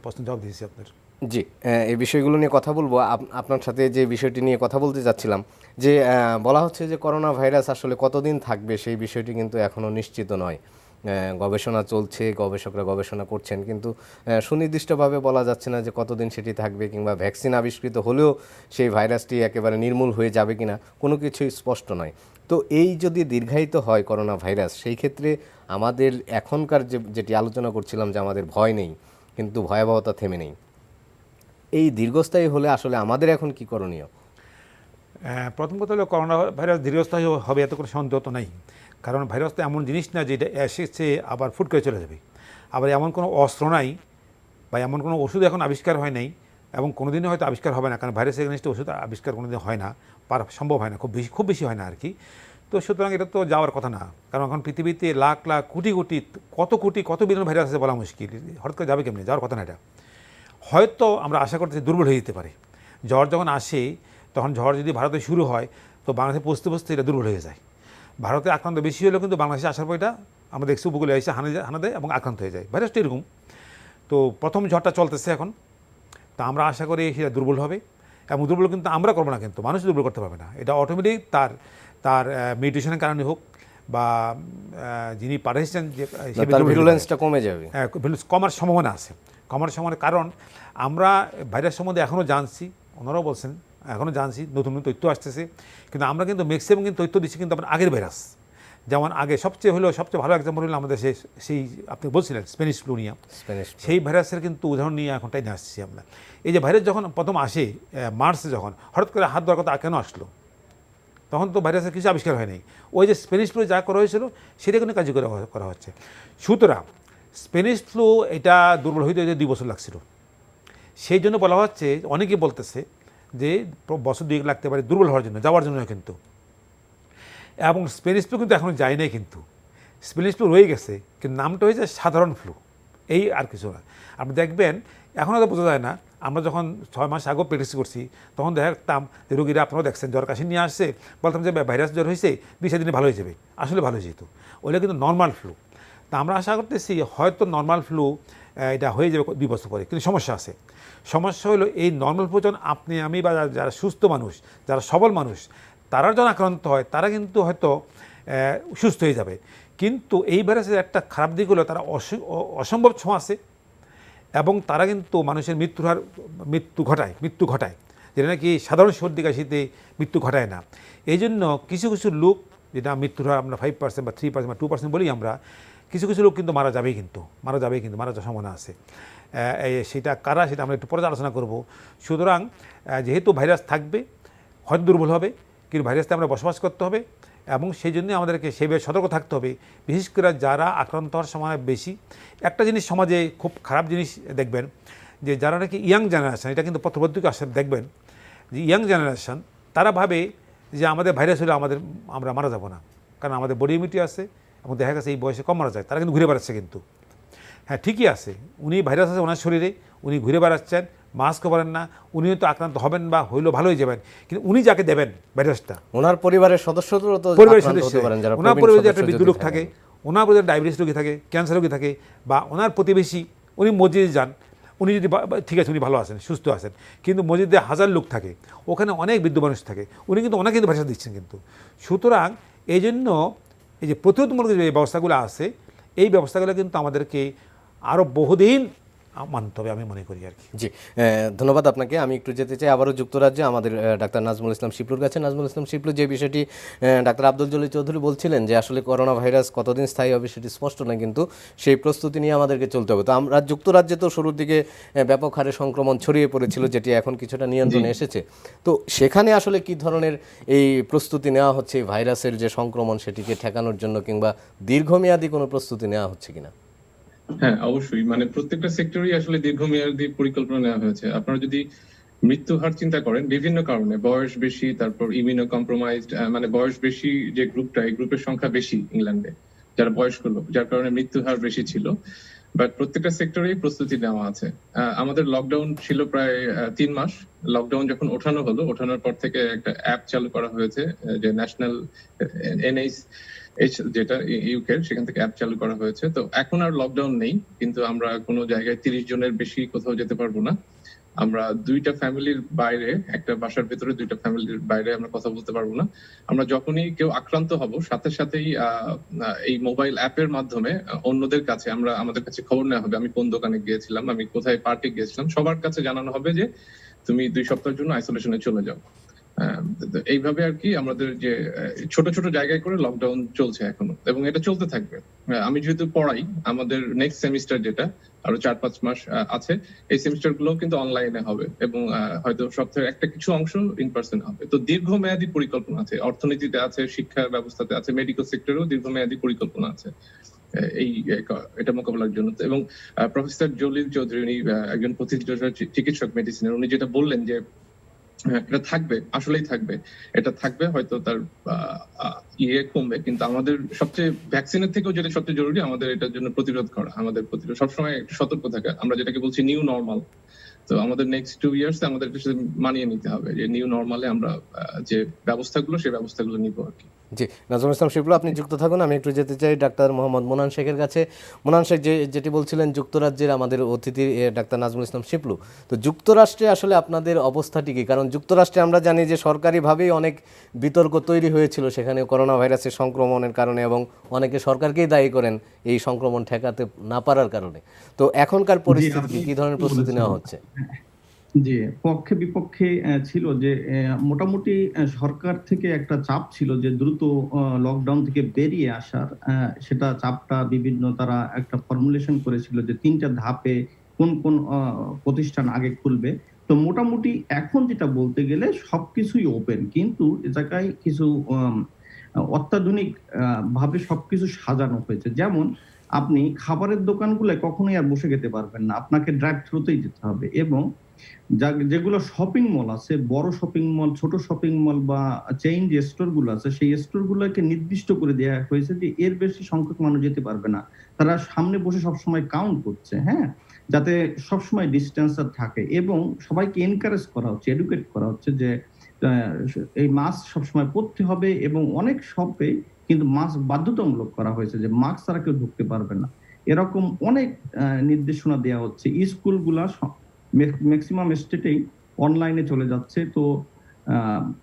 প্রশ্ন জবাব দিয়েছি আপনার। জি, এই বিষয়গুলো নিয়ে কথা বলবো। আপনার সাথে যে বিষয়টি নিয়ে কথা বলতে যাচ্ছিলাম, যে বলা হচ্ছে যে করোনা ভাইরাস আসলে কতদিন থাকবে সেই বিষয়টি কিন্তু এখনও নিশ্চিত নয়। গবেষণা চলছে, গবেষকরা গবেষণা করছেন, কিন্তু সুনির্দিষ্টভাবে বলা যাচ্ছে না যে কতদিন সেটি থাকবে, কিংবা ভ্যাকসিন আবিষ্কৃত হলেও সেই ভাইরাসটি একেবারে নির্মূল হয়ে যাবে কিনা কোনো কিছুই স্পষ্ট নয়। তো এই যদি দীর্ঘায়িত হয় করোনা ভাইরাস, সেই ক্ষেত্রে আমাদের এখনকার যেটি আলোচনা করছিলাম যে আমাদের ভয় নেই, কিন্তু ভয়াবহতা থেমে নেই, এই দীর্ঘস্থায়ী হলে আসলে আমাদের এখন কি করণীয়? প্রথম কথা হলো, করোনা ভাইরাস দীর্ঘস্থায়ী হবে এত কোনো সন্দেহ তো নাই। কারণ ভাইরাস তো এমন জিনিস না যে এটা এসেছে আবার ফুট করে চলে যাবে। আবার এমন কোনো অস্ত্র নাই বা এমন কোনো ওষুধ এখন আবিষ্কার হয় নাই, এবং কোনোদিনও হয়তো আবিষ্কার হবে না, কারণ ভাইরাসের এগেনস্টে ওষুধ আবিষ্কার কোনোদিন হয় না, সম্ভব হয় না, খুব বেশি হয় না আর কি। তো সুতরাং এটা তো যাওয়ার কথা না, কারণ এখন পৃথিবীতে লাখ লাখ কোটি কোটি কত বিলিয়ন ভাইরাস আছে বলা মুশকিল। হঠাৎ করে যাবে কেমনি? যাওয়ার কথা না এটা। হয়তো আমরা আশা করতেছি দুর্বল হয়ে যেতে পারে। ঝড় যখন আসে, তখন ঝড় যদি ভারতে শুরু হয়, তো বাংলাদেশে পৌঁছতে এটা দুর্বল হয়ে যায়। ভারতে আক্রান্ত বেশি হলেও কিন্তু বাংলাদেশে আসার পর এটা আমরা দেখছি উপকূলে এসে হানা দেয় এবং আক্রান্ত হয়ে যায়। ভাইরাসটা এরকম। তো প্রথম ঝড়টা চলতেছে এখন, তা আমরা আশা করি সেটা দুর্বল হবে, এবং দুর্বল কিন্তু আমরা করবো না, কিন্তু মানুষ দুর্বল করতে পারবে না। এটা অটোমেটিক তার মিউটেশনের কারণে হোক, বা যিনি পাঠিয়েছেন যে ভিরুলেন্সটা কমে যাবে, কমার সম্ভাবনা আছে। কারণ আমরা ভাইরাস সম্বন্ধে এখনও জানছি, ওনারাও বলছেন এখনও জানছি, নতুন নতুন তথ্য আসতেছে, কিন্তু আমরা কিন্তু ম্যাক্সিমাম কিন্তু তথ্য দিচ্ছি কিন্তু আপনার আগের ভাইরাস। যেমন আগে সবচেয়ে ভালো এক্সাম্পল হলো আমাদের সেই আপনি বলছিলেন স্প্যানিশ ফ্লু নিয়ে, সেই ভাইরাসের কিন্তু উদাহরণ নিয়ে এখন তাই নিয়ে আসছি আমরা। এই যে ভাইরাস যখন প্রথম আসে মার্চে, যখন হঠাৎ করে হাত ধোয়ার কথা কেন আসলো, তখন তো ভাইরাসের কিছু আবিষ্কার হয়নি। ওই যে স্প্যানিশ ফ্লু যা করা হয়েছিল সেটা কিন্তু কার্যকরী করা হচ্ছে। সুতরাং স্প্যানিশ ফ্লু এটা দুর্বল হইতে 2 বছর লাগছিল। সেই জন্য বলা হচ্ছে, অনেকে বলতেছে যে বছর 2 লাগতে পারে দুর্বল হওয়ার জন্য, যাওয়ার জন্য কিন্তু। এবং স্প্যানিশ ফ্লু কিন্তু এখনও যায় নাই, কিন্তু স্প্যানিশ ফ্লু রয়ে গেছে, কিন্তু নামটা হয়েছে সাধারণ ফ্লু, এই আর কিছু না। আপনি দেখবেন এখনও তো বোঝা যায় না। আমরা যখন 6 মাস আগেও প্র্যাকটিস করছি, তখন দেখতাম যে রোগীরা, আপনারাও দেখছেন, জ্বর কাশি নিয়ে আসছে, বলতাম যে ভাইরাস জ্বর হয়েছে, 2-4 দিনে ভালো হয়ে যাবে। আসলে ভালো হয়ে যেত, ওইটা কিন্তু নর্মাল ফ্লু। তা আমরা আশা করতেছি হয়তো নর্মাল ফ্লু এটা হয়ে যাবে 2 বছর পরে। কিন্তু সমস্যা আছে। সমস্যা হলো এই নর্মাল ফ্লু যখন আপনি আমি বা যারা সুস্থ মানুষ, যারা সবল মানুষ, তারা যখন আক্রান্ত হয় তারা কিন্তু হয়তো সুস্থ হয়ে যাবে। কিন্তু এই ভাইরাসের একটা খারাপ দিক হলো তারা অসম্ভব ছোঁয়াছে এবং তারা কিন্তু মানুষের মৃত্যু ঘটায়, যেটা নাকি সাধারণ সর্দি কাশিতে মৃত্যু ঘটায় না। এই জন্য কিছু কিছু লোক, যেটা মৃত্যুর হার আমরা 5% বা 3% বা 2% বলি আমরা, কিছু কিছু লোক কিন্তু মারা যাবেই, মারা যাওয়ার সম্ভাবনা আছে। সেটা কারা, সেটা আমরা একটু পরে আলোচনা করব। সুতরাং যেহেতু ভাইরাস থাকবে, হয়তো দুর্বল হবে, কিন্তু ভাইরাসতে আমরা বসবাস করতে হবে এবং সেই জন্যই আমাদেরকে সেভাবে সতর্ক থাকতে হবে। বিশেষ করে যারা আক্রান্ত হওয়ার সময় বেশি, একটা জিনিস সমাজে খুব খারাপ জিনিস দেখবেন, যে যারা নাকি ইয়াং জেনারেশন, এটা কিন্তু পত্রপত্রিকা আসলে দেখবেন যে ইয়াং জেনারেশন তারা ভাবে যে আমাদের ভাইরাস হলে আমরা মারা যাব না, কারণ আমাদের বডি ইমিউনিটি আছে এবং দেখা গেছে এই বয়সে কম মারা যায়। তারা কিন্তু ঘুরে বেড়াচ্ছে, কিন্তু হ্যাঁ ঠিকই আছে, উনি ভাইরাস আছে ওনার শরীরে, উনি ঘুরে বেড়াচ্ছেন, মাস্ক পরেন না, উনি হয়তো আক্রান্ত হবেন বা হইলেও ভালো হয়ে যাবেন, কিন্তু উনি যাকে দেবেন ভাইরাসটা, ওনার পরিবারের সদস্যদেরও তো পরিবারের আক্রান্ত সদস্য, হতে পারেন, যারা ওনার প্রবীণ পরিবারে একটা সদস্য বৃদ্ধ যদি লোক থাকে, ওনার পরিবারে ডায়াবেটিস রোগী থাকে, ক্যান্সার রোগী থাকে, বা ওনার প্রতিবেশী, উনি মসজিদে যান, উনি যদি ঠিক আছে, উনি ভালো আছেন, সুস্থ আছেন, কিন্তু মসজিদে 1000 লোক থাকে, ওখানে অনেক বৃদ্ধ মানুষ থাকে, উনি কিন্তু ওনাকে কিন্তু ভাষা দিচ্ছেন কিন্তু। সুতরাং এই জন্য এই যে প্রতিরোধমূলক যে ব্যবস্থাগুলো আছে, এই ব্যবস্থাগুলো কিন্তু আমাদেরকে আরও বহুদিন মানতে হবে, আমি মনে করি আর কি। জি, ধন্যবাদ আপনাকে। আমি একটু যেতে চাই আবারও যুক্তরাজ্যে আমাদের ডাক্তার নাজমুল ইসলাম শিপলুর কাছে। নাজমুল ইসলাম শিপলু, যে বিষয়টি ডাক্তার আব্দুল জলিল চৌধুরী বলছিলেন যে আসলে করোনা ভাইরাস কতদিন স্থায়ী হবে সেটি স্পষ্ট না, কিন্তু সেই প্রস্তুতি নিয়ে আমাদেরকে চলতে হবে। তো আমরা যুক্তরাজ্যে তো শুরুর দিকে ব্যাপক হারে সংক্রমণ ছড়িয়ে পড়েছিল, যেটি এখন কিছুটা নিয়ন্ত্রণে এসেছে। তো সেখানে আসলে কি ধরনের এই প্রস্তুতি নেওয়া হচ্ছে এই ভাইরাসের যে সংক্রমণ সেটিকে ঠেকানোর জন্য, কিংবা দীর্ঘমেয়াদী কোনো প্রস্তুতি নেওয়া হচ্ছে কিনা? হ্যাঁ, অবশ্যই, মানে প্রত্যেকটা সেক্টরেই আসলে দীর্ঘমেয়াদী পরিকল্পনা নেওয়া হয়েছে। আপনারা যদি মৃত্যু হার চিন্তা করেন, বিভিন্ন কারণে, বয়স বেশি, তারপর ইমিউনো কম্প্রোমাইজড, মানে বয়স বেশি যে গ্রুপটা, এই গ্রুপের সংখ্যা বেশি ইংল্যান্ডে, যারা বয়স্ক লোক, যার কারণে মৃত্যু হার বেশি ছিল। বাট প্রত্যেকটা সেক্টরেই প্রস্তুতি নেওয়া আছে। আমাদের লকডাউন ছিল প্রায় 3 মাস। লকডাউন যখন ওঠানো হলো, ওঠানোর পর থেকে একটা অ্যাপ চালু করা হয়েছে, যে ন্যাশনাল যেটা ইউকের, সেখান থেকে অ্যাপ চালু করা হয়েছে। তো এখন আর লকডাউন নেই, কিন্তু আমরা কোনো জায়গায় 30 জনের বেশি কোথাও যেতে পারবো না। আমরা 2টা ফ্যামিলির বাইরে, একটা বাসার ভেতরে 2টা ফ্যামিলির বাইরে আমরা কথা বলতে পারবো না। আমরা যখনই কেউ আক্রান্ত হব, সাথে সাথেই এই মোবাইল অ্যাপের মাধ্যমে অন্যদের কাছে আমাদের কাছে খবর নেওয়া হবে, আমি কোন দোকানে গিয়েছিলাম, আমি কোথায় পার্কে গিয়েছিলাম, সবার কাছে জানানো হবে যে তুমি 2 সপ্তাহের জন্য আইসোলেশনে চলে যাও। এইভাবে আর কি আমাদের যে ছোট ছোট জায়গায় করে লকডাউন চলছে এখনো, এবং এটা চলতে থাকবে। আমি যেহেতু পড়াই, আমাদের নেক্সট সেমিস্টার যেটা আরো 4-5 মাস আছে, এই সেমিস্টার গুলো কিন্তু অনলাইনে হবে, এবং হয়তো সপ্তাহের একটা কিছু অংশ ইন পার্সন হবে। তো দীর্ঘমেয়াদী পরিকল্পনা আছে, অর্থনীতিতে আছে, শিক্ষা ব্যবস্থাতে আছে, মেডিকেল সেক্টরেও দীর্ঘমেয়াদী পরিকল্পনা আছে এটা মোকাবেলার জন্য। এবং প্রফেসর জলিল চৌধুরী, উনি একজন প্রতিষ্ঠা চিকিৎসক মেডিসিনের, উনি যেটা বললেন যে এটা থাকবে, আসলেই থাকবে, এটা থাকবে, হয়তো তার কমবে, কিন্তু আমাদের সবচেয়ে ভ্যাকসিনের থেকেও যেটা সবচেয়ে জরুরি, আমাদের এটার জন্য প্রতিরোধ করা, আমাদের সবসময় একটু সতর্ক থাকা, আমরা যেটাকে বলছি নিউ নর্মাল। তো আমাদের নেক্সট 2 ইয়ার্স আমাদের মানিয়ে নিতে হবে যে নিউ নর্মালে আমরা যে ব্যবস্থাগুলো, সেই ব্যবস্থাগুলো নিব আর কি। জি, নাজমুল ইসলাম শিপলু, আপনি যুক্ত থাকুন। আমি একটু যেতে চাই ডাক্তার মোহাম্মদ মোনান শেখের কাছে। মোনান শেখ, যেটি বলছিলেন যুক্তরাজ্যের আমাদের অতিথি ডাক্তার নাজমুল ইসলাম শিপলু, তো যুক্তরাষ্ট্রে আসলে আপনাদের অবস্থাটি কি? কারণ যুক্তরাষ্ট্রে আমরা জানি যে সরকারিভাবেই অনেক বিতর্ক তৈরি হয়েছিল সেখানে করোনা ভাইরাসের সংক্রমণের কারণে, এবং অনেকে সরকারকেই দায়ী করেন এই সংক্রমণ ঠেকাতে না পারার কারণে। তো এখনকার পরিস্থিতি কি ধরনের প্রস্তুতি নেওয়া হচ্ছে? জি, পক্ষে বিপক্ষে ছিল যে মোটামুটি সরকার থেকে একটা চাপ ছিল যে দ্রুত লকডাউন থেকে বেরিয়ে আসার, সেটা চাপটা বিভিন্ন তারা একটা ফর্মুলেশন করেছিল যে 3টা ধাপে কোন কোন প্রতিষ্ঠান আগে খুলবে। তো মোটামুটি এখন যেটা বলতে গেলে সবকিছুই ওপেন, কিন্তু এ জায়গায় কিছু অত্যাধুনিক ভাবে সবকিছু সাজানো হয়েছে। যেমন আপনি খাবারের দোকানগুলোয় কখনোই আর বসে খেতে পারবেন না, আপনাকে ড্রাইভ থ্রুতেই যেতে হবে। এবং যেগুলো শপিং মল আছে, বড় শপিং মল, ছোট শপিং মল বা চেইন যে স্টোর গুলো আছে, সেই স্টোর গুলোকে নির্দিষ্ট করে দেওয়া হয়েছে যে এর বেশি সংখ্যক মানুষ যেতে পারবে না। তারা সামনে বসে সবসময় কাউন্ট করছে, হ্যাঁ, যাতে সবসময় ডিস্টেন্সার থাকে, এবং সবাইকে এনকারেজ করা হচ্ছে, এডুকেট করা হচ্ছে যে এই মাস্ক সবসময় পরতে হবে। এবং অনেক শপে কিন্তু মাস্ক বাধ্যতামূলক করা হয়েছে, যে মাস্ক ছাড়া কেউ ঢুকতে পারবে না। এরকম অনেক নির্দেশনা দেওয়া হচ্ছে। স্কুলগুলা ম্যাক্সিমাম স্টেটেই অনলাইনে চলে যাচ্ছে। তো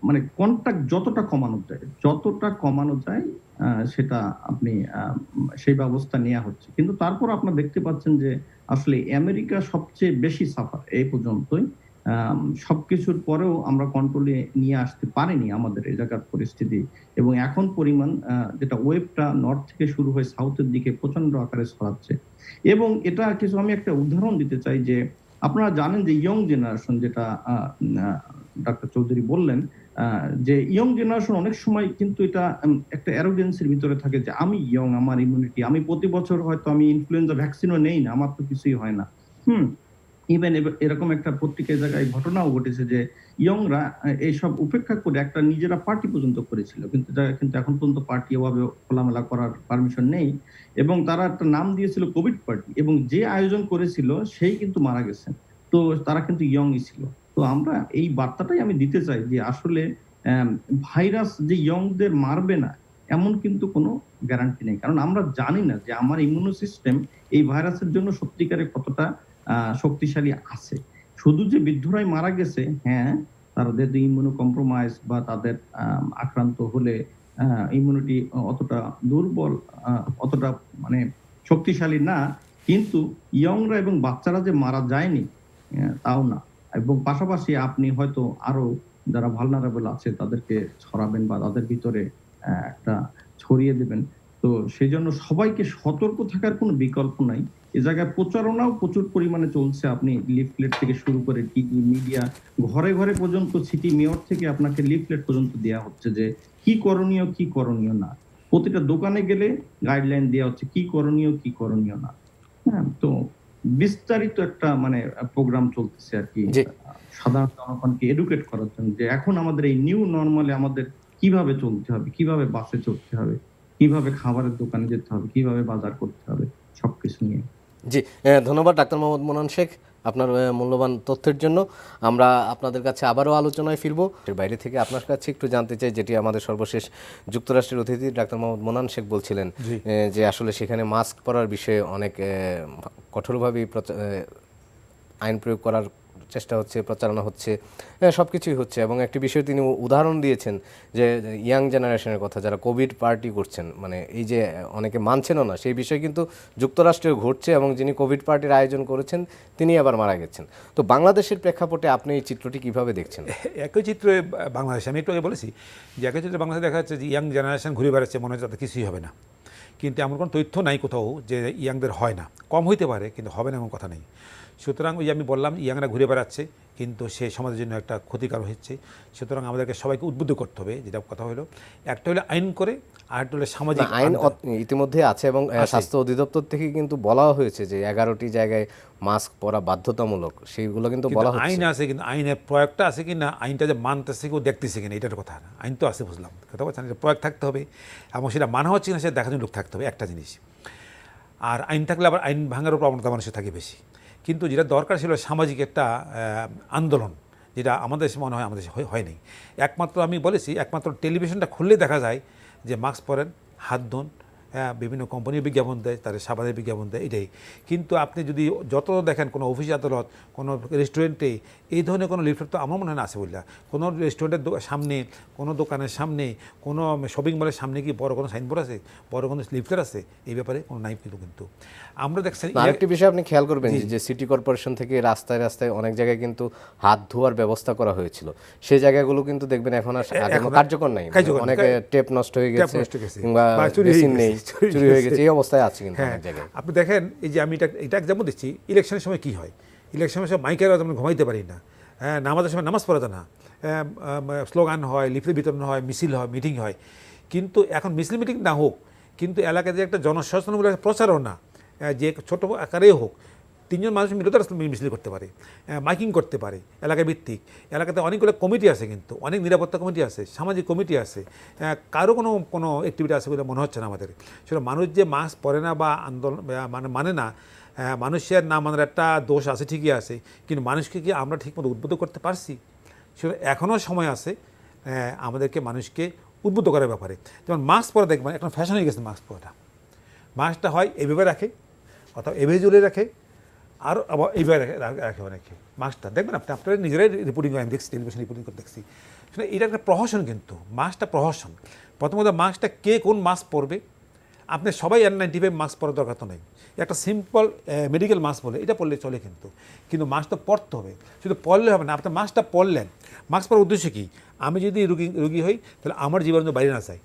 মানে কন্টাক্ট যতটা কমানো যায় সেটা আপনি সেই ব্যবস্থা নেওয়া হচ্ছে। কিন্তু তারপর আপনারা দেখতে পাচ্ছেন যে আসলে আমেরিকা সবচেয়ে বেশি সাফার এই পর্যন্তই। সবকিছুর পরেও আমরা কন্ট্রোলে নিয়ে আসতে পারিনি আমাদের এই জায়গার পরিস্থিতি, এবং এখন পরিমাণ যেটা ওয়েভটা নর্থ থেকে শুরু হয়ে সাউথের দিকে প্রচন্ড আকারে ছড়াচ্ছে। এবং এটা কিছু আমি একটা উদাহরণ দিতে চাই যে আপনারা জানেন যে ইয়ং জেনারেশন যেটা ডাক্তার চৌধুরী বললেন, যে ইয়ং জেনারেশন অনেক সময় কিন্তু এটা একটা অ্যারোগেন্সির ভিতরে থাকে যে আমি ইয়ং, আমার ইমিউনিটি, আমি প্রতি বছর হয়তো আমি ইনফ্লুয়েঞ্জা ভ্যাকসিনও নেই না, আমার তো কিছুই হয় না। ইভেন এরকম একটা পত্রিকার জায়গায় ঘটনাও ঘটেছে যে ইয়ংরা এইসব উপেক্ষা করে একটা নিজেরা পার্টি পর্যন্ত করেছিল, কিন্তু এখন পর্যন্ত পার্টি ওভাবে খোলামেলা করার পারমিশন নেই, এবং তারা একটা নাম দিয়েছিল কোভিড পার্টি, এবং যে আয়োজন করেছিল সেই কিন্তু মারা গেছেন। তো তারা কিন্তু ইয়ংই ছিল। তো আমরা এই বার্তাটাই আমি দিতে চাই যে আসলে ভাইরাস যে ইয়ংদের মারবে না এমন কিন্তু কোনো গ্যারান্টি নেই, কারণ আমরা জানি না যে আমার ইমিউনো সিস্টেম এই ভাইরাসের জন্য সত্যিকারে কতটা শক্তিশালী আছে। শুধু যে বৃদ্ধরাই মারা গেছে, হ্যাঁ, তাদের ইমিউনো কম্প্রোমাইজ বা তাদের আক্রান্ত হলে ইমিউনিটি অতটা দুর্বল, অতটা মানে শক্তিশালী না, কিন্তু ইয়ংরা এবং বাচ্চারা যে মারা যায়নি তাও না। এবং পাশাপাশি আপনি হয়তো আরো যারা ভালনারেবল আছে তাদেরকে ছড়াবেন বা তাদের ভিতরে একটা ছড়িয়ে দেবেন। তো সেই জন্য সবাইকে সতর্ক থাকার কোনো বিকল্প নাই। এ জায়গায় প্রচারণাও প্রচুর পরিমাণে চলছে। আপনি লিফলেট থেকে শুরু করে টিভি, মিডিয়া, ঘরে ঘরে পর্যন্ত সিটি মেয়র থেকে আপনাকে লিফলেট পর্যন্ত দেওয়া হচ্ছে যে কি করণীয় না। প্রতিটা দোকানে গেলে গাইডলাইন দেওয়া হচ্ছে কি করণীয় না। হ্যাঁ, তো বিস্তারিত একটা মানে প্রোগ্রাম চলতেছে আর কি, সাধারণ জনগণকে এডুকেট করার জন্য যে এখন আমাদের এই নিউ নরমালে আমাদের কিভাবে চলতে হবে, কিভাবে বাসে চলতে হবে, কিভাবে খাবারের দোকানে যেতে হবে, কিভাবে বাজার করতে হবে, সবকিছু নিয়ে। জি, ধন্যবাদ ডাক্তার মোহাম্মদ মোনান শেখ আপনার মূল্যবান তথ্যের জন্য। আমরা আপনাদের কাছে আবারও আলোচনায় ফিরবো। এর বাইরে থেকে আপনার কাছে একটু জানতে চাই, যেটি আমাদের সর্বশেষ যুক্তরাষ্ট্রের অতিথি ডাক্তার মোহাম্মদ মোনান শেখ বলছিলেন যে আসলে সেখানে মাস্ক পরার বিষয়ে অনেক কঠোরভাবেই আইন প্রয়োগ করার চেষ্টা হচ্ছে, প্রচারণা হচ্ছে, সব কিছুই হচ্ছে। এবং একটি বিষয় তিনি উদাহরণ দিয়েছেন যে ইয়াং জেনারেশনের কথা, যারা কোভিড পার্টি করছেন, মানে এই যে অনেকে মানছেনও না, সেই বিষয় কিন্তু যুক্তরাষ্ট্রেও ঘটছে, এবং যিনি কোভিড পার্টির আয়োজন করেছেন তিনি আবার মারা গেছেন। তো বাংলাদেশের প্রেক্ষাপটে আপনি এই চিত্রটি কিভাবে দেখছেন? একই চিত্রে বাংলাদেশে আমি একটু আগে বলেছি যে একই চিত্রে বাংলাদেশে দেখা যাচ্ছে যে ইয়াং জেনারেশন ঘুরে বেড়াচ্ছে, মনে হচ্ছে তাদের কিছুই হবে না, কিন্তু এমন কোনো তথ্য নাই কোথাও যে ইয়াংদের হয় না। কম হইতে পারে কিন্তু হবে না এমন কথা নেই। সুতরাং ওই যে আমি বললাম ইয়াংরা ঘুরে বেড়াচ্ছে কিন্তু সে সমাজের জন্য একটা ক্ষতিকার হচ্ছে। সুতরাং আমাদেরকে সবাইকে উদ্বুদ্ধ করতে হবে। যেটা কথা হলো, একটা হলো আইন করে, আর একটা হলো সামাজিক আইন ইতিমধ্যে আছে, এবং স্বাস্থ্য অধিদপ্তর থেকে কিন্তু বলা হয়েছে যে 11টি জায়গায় মাস্ক পরা বাধ্যতামূলক, সেইগুলো কিন্তু বলা হচ্ছে। আইন আছে, কিন্তু আইনের প্রয়োগটা আছে কিনা, আইনটা যে মানতেছে কেউ দেখতেছে কিনা, এটার কথা না। আইন তো আছে, বুঝলাম কথা বলছেন, প্রয়োগ থাকতে হবে এবং সেটা মানা হচ্ছে কিনা সেটা দেখার জন্য লোক থাকতে হবে, একটা জিনিস। আর আইন থাকলে আবার আইন ভাঙারও প্রবণতা মানুষের থাকে বেশি। কিন্তু যেটা দরকার ছিল সামাজিক একটা আন্দোলন, যেটা আমাদের দেশে মনে হয় আমাদের দেশে হয়নি। একমাত্র আমি বলেছি, একমাত্র টেলিভিশনটা খুললে দেখা যায় যে মাস্ক পরেন, হাত ধোন, বিভিন্ন কোম্পানির বিজ্ঞাপন দেয়, তাদের সাবানের বিজ্ঞাপন দেয়, এটাই। কিন্তু আপনি যদি যত দেখেন কোনো অফিস আদালত, কোনো রেস্টুরেন্টে এই ধরনের কোনো লিফলেট তো আমার মনে হয় না আছে বললা। কোনো রেস্টুরেন্টের সামনে, কোনো দোকানের সামনে, কোনো শপিং মলের সামনে কি বড় কোনো সাইনবোর্ড আছে, বড় কোনো লিফলেট আছে, এই ব্যাপারে কোনো নাই। কিন্তু আমরা দেখছেন আরেকটি বিষয় আপনি খেয়াল করবেন যে সিটি কর্পোরেশন থেকে রাস্তায় রাস্তায় অনেক জায়গায় কিন্তু হাত ধোয়ার ব্যবস্থা করা হয়েছিল, সেই জায়গাগুলো কিন্তু দেখবেন এখন আর কার্যকর নাই। অনেক টেপ নষ্ট হয়ে গেছে কিংবা মেশিন নেই, চুরি হয়ে গেছে, এই অবস্থায় আছে কিন্তু অনেক জায়গায়। আপনি দেখেন এই যে আমি এটা এক্সাম্পল দিচ্ছি, ইলেকশনের সময় কি হয়, ইলেকশনের সময় মাইকের আওয়াজে আমরা ঘুমাইতে পারি না, নামাজের সময় নামাজ পড়া যায় না, স্লোগান হয়, লিফলেট বিতরণ হয়, মিছিল হয়, মিটিং হয়। কিন্তু এখন মিছিল মিটিং না হোক, কিন্তু এলাকায় যে একটা জনসচেতনমূলক প্রচারণা, যে ছোট আকারেই হোক, 3 জন মানুষ মিলে তো মিছিল করতে পারে, মাইকিং করতে পারে এলাকা ভিত্তিক। এলাকাতে অনেকগুলো কমিটি আছে, কিন্তু অনেক নিরাপত্তা কমিটি আছে, সামাজিক কমিটি আছে, কারো কোনো অ্যাক্টিভিটি আছে বলে মনে হচ্ছে না আমাদের। সেটা মানুষ যে মাস্ক পরে না বা আন্দোলন মানে না, মানুষের না মানার একটা দোষ আছে, ঠিকই আছে, কিন্তু মানুষকে কি আমরা ঠিকমতো উদ্বুদ্ধ করতে পারছি? সেটা এখনও সময় আছে আমাদেরকে মানুষকে উদ্বুদ্ধ করার ব্যাপারে। যেমন মাস্ক পরা দেখবেন এখন ফ্যাশন হয়ে গেছে মাস্ক পরাটা। মাস্কটা হয় এভাবে রাখে, অথবা এভাবে ঝুলে রাখে, আর আবার এইভাবে রাখে অনেকে। মাস্কটা দেখবেন আপনি আপনারা নিজেরাই রিপোর্টিং করে, আমি দেখছি, টেলিভিশন রিপোর্টিং করে দেখছি, এটা একটা প্রহসন, কিন্তু মাস্কটা প্রহসন। প্রথমত মাস্কটা কে কোন মাস্ক পরবে, আপনি সবাই N95 মাস্ক পরার দরকার তো নেই, একটা সিম্পল মেডিকেল মাস্ক বলে এটা পরলে চলে, কিন্তু মাস্ক তো পরতে হবে, শুধু পরলে হবে না, আপনি মাস্কটা পরলেন, মাস্ক পরার উদ্দেশ্য কী, আমি যদি রুগী হই তাহলে আমার জীবন যেন বাইরে না যায়,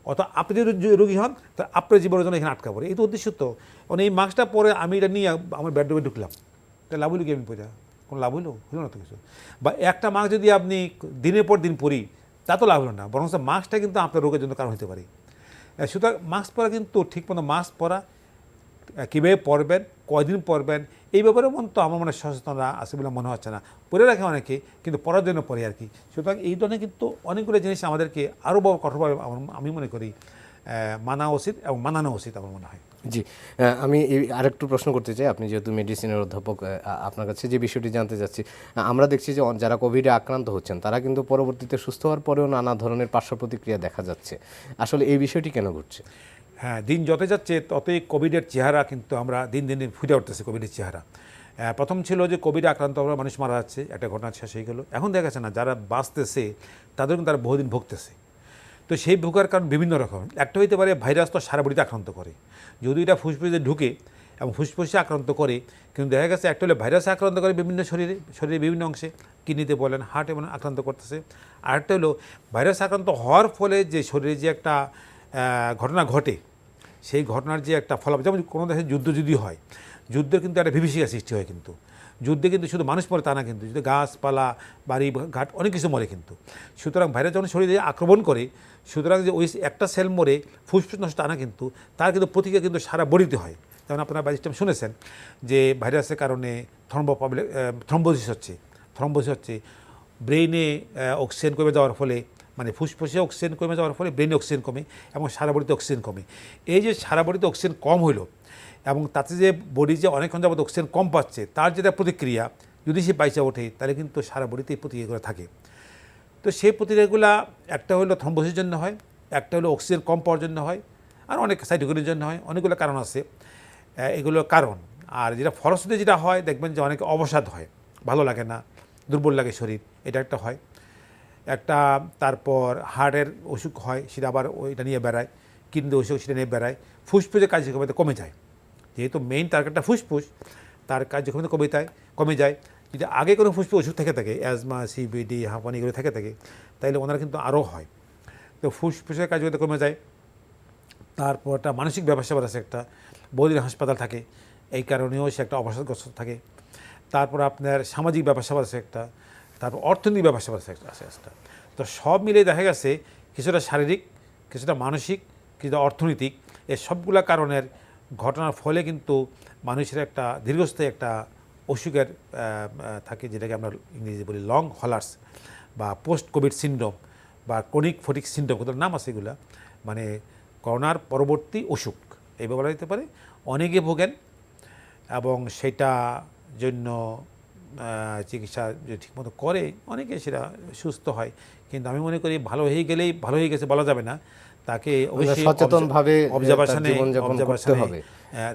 অথবা আপনি যদি রুগী হন তাহলে আপনার জীবনের জন্য এখানে আটকা পড়ে, এই তো উদ্দেশ্য। তো মানে এই মাস্কটা পরে আমি এটা নিয়ে আমার বেডরুমে ঢুকলাম, তাহলে লাভ হইল কি, আমি পড়া কোনো লাভ হলো না তো কিছু। বা একটা মাস্ক যদি আপনি দিনের পর দিন পরি, তা তো লাভ হলো না, বরং মাস্কটা কিন্তু আপনার রোগের জন্য কারণ হতে পারে। সুতরাং মাস্ক পরা কিন্তু ঠিকমতো মাস্ক পরা, কীভাবে পরবেন, কয়দিন পরবেন, এই ব্যাপারে তো আমার মনে সচেতনতা আছে বলে মনে হচ্ছে না। পরে রাখে অনেকে, কিন্তু পড়ার জন্য পরে আর কি। সুতরাং এই ধরনের কিন্তু অনেকগুলো জিনিস আমাদেরকে আরও কঠোরভাবে আমি মনে করি মানা উচিত এবং মানানো উচিত আমার মনে হয়। জি, আমি আরেকটু প্রশ্ন করতে চাই, আপনি যেহেতু মেডিসিনের অধ্যাপক, আপনার কাছে যে বিষয়টি জানতে চাচ্ছি, আমরা দেখছি যে যারা কোভিডে আক্রান্ত হচ্ছেন তারা কিন্তু পরবর্তীতে সুস্থ হওয়ার পরেও নানা ধরনের পার্শ্ব প্রতিক্রিয়া দেখা যাচ্ছে, আসলে এই বিষয়টি কেন ঘটছে? হ্যাঁ, দিন যত যাচ্ছে ততই কোভিডের চেহারা কিন্তু আমরা দিন ফুটে উঠতেছে কোভিডের চেহারা। প্রথম ছিল যে কোভিডে আক্রান্ত হওয়ার মানুষ মারা যাচ্ছে, একটা ঘটনা শেষ হয়ে গেল। এখন দেখা যাচ্ছে না, যারা বাঁচতেছে তাদের কিন্তু তারা বহুদিন ভুগতেছে। তো সেই ভোগার কারণ বিভিন্ন রকম। একটা হইতে পারে ভাইরাস তো সারা বডিতে আক্রান্ত করে, যদি এটা ফুসফুসে ঢুকে এবং ফুসফুসে আক্রান্ত করে, কিন্তু দেখা গেছে একটা হলে ভাইরাসে আক্রান্ত করে বিভিন্ন শরীরে বিভিন্ন অংশে, কিডনিতে বলেন, হার্টে মানে আক্রান্ত করতেছে। আরেকটা হলো ভাইরাস আক্রান্ত হওয়ার ফলে যে শরীরে যে একটা ঘটনা ঘটে, সেই ঘটনার যে একটা ফলাফল, যেমন কোনো দেশে যুদ্ধ যদি হয়, যুদ্ধের কিন্তু একটা বিভীষিকা সৃষ্টি হয়, কিন্তু যুদ্ধে কিন্তু শুধু মানুষ মরে তা না, কিন্তু যদি গাছপালা বাড়ি ঘাট অনেক কিছু মরে কিন্তু। সুতরাং ভাইরাস যখন শরীরে আক্রমণ করে, সুতরাং যে ওই একটা সেল মরে ফুসফুস নষ্ট তা না, কিন্তু তার কিন্তু প্রতিক্রিয়া কিন্তু সারা বডিতে হয়। যেমন আপনারা বাজিস্টাম শুনেছেন যে ভাইরাসের কারণে থ্রম্বোসিস হচ্ছে, ব্রেইনে অক্সিজেন কমে যাওয়ার ফলে, মানে ফুসফুসে অক্সিজেন কমে যাওয়ার ফলে ব্রেনে অক্সিজেন কমে এবং সারা বডিতে অক্সিজেন কমে। এই যে সারা বডিতে অক্সিজেন কম হইলো এবং তাতে যে বডি যে অনেকক্ষণ যাবত অক্সিজেন কম পাচ্ছে, তার যেটা প্রতিক্রিয়া যদি সে বাইচা ওঠে, তাহলে কিন্তু সারা বডিতে এই প্রতিক্রিয়াগুলো থাকে। তো সেই প্রতিক্রিয়াগুলো একটা হলো থ্রম্বোসিসের জন্য হয়, একটা হলো অক্সিজেন কম পাওয়ার জন্য হয়, আর অনেক সাইটোকিনের জন্য হয়, অনেকগুলো কারণ আছে, এগুলো কারণ। আর যেটা ফলশ্রুতিতে যেটা হয়, দেখবেন যে অনেকে অবসাদ হয়, ভালো লাগে না, দুর্বল লাগে শরীর, এটা একটা হয়। একটা তারপর হার্টের অসুখ হয়, সেটা আবার ওইটা নিয়ে বেড়ায়, কিডনির অসুখ সেটা নিয়ে বেড়ায়, ফুসফুসের কার্যক্ষমতা কমে যায়, যেহেতু মেইন টার্গেটটা ফুসফুস, তার কার্যক্ষমতা কমে যায়। যদি আগে কোনো ফুসফুস অসুখ থেকে থাকে, অ্যাজমা, সিবিডি, হাঁপানি এগুলো থেকে থাকে, তাইলে ওনারা কিন্তু আরও হয়। তো ফুসফুসের কার্যক্ষমতা কমে যায়। তারপর একটা মানসিক ব্যাপার আছে, একটা বহুদিন হাসপাতাল থাকে, এই কারণেও সে একটা অবসাদগ্রস্ত থাকে। তারপর আপনার সামাজিক ব্যাপার আছে একটা, তারপর অর্থনৈতিক ব্যাপার আছে একটা। তো সব মিলিয়ে দেখা গেছে কিছুটা শারীরিক, কিছুটা মানসিক, কিছুটা অর্থনৈতিক, এই সবগুলা কারণের ঘটনার ফলে কিন্তু মানুষের একটা দীর্ঘস্থায়ী একটা অসুখের থাকে, যেটাকে আমরা ইংরেজি বলি লং হলার্স বা পোস্ট কোভিড সিনড্রোম বা ক্রনিক ফটিক সিনড্রোম, কত নাম আছে এগুলা, মানে করোনার পরবর্তী অসুখ এই বলা যেতে পারে। অনেকে ভোগেন এবং সেটা জন্য চিকিৎসা যে ঠিকমতো করে অনেকে সেটা সুস্থ হয়, কিন্তু আমি মনে করি ভালো হয়ে গেলেই ভালো হয়ে গেছে বলা যাবে না, তাকে অবশ্যই সচেতনভাবে অবজারভেশনে হবে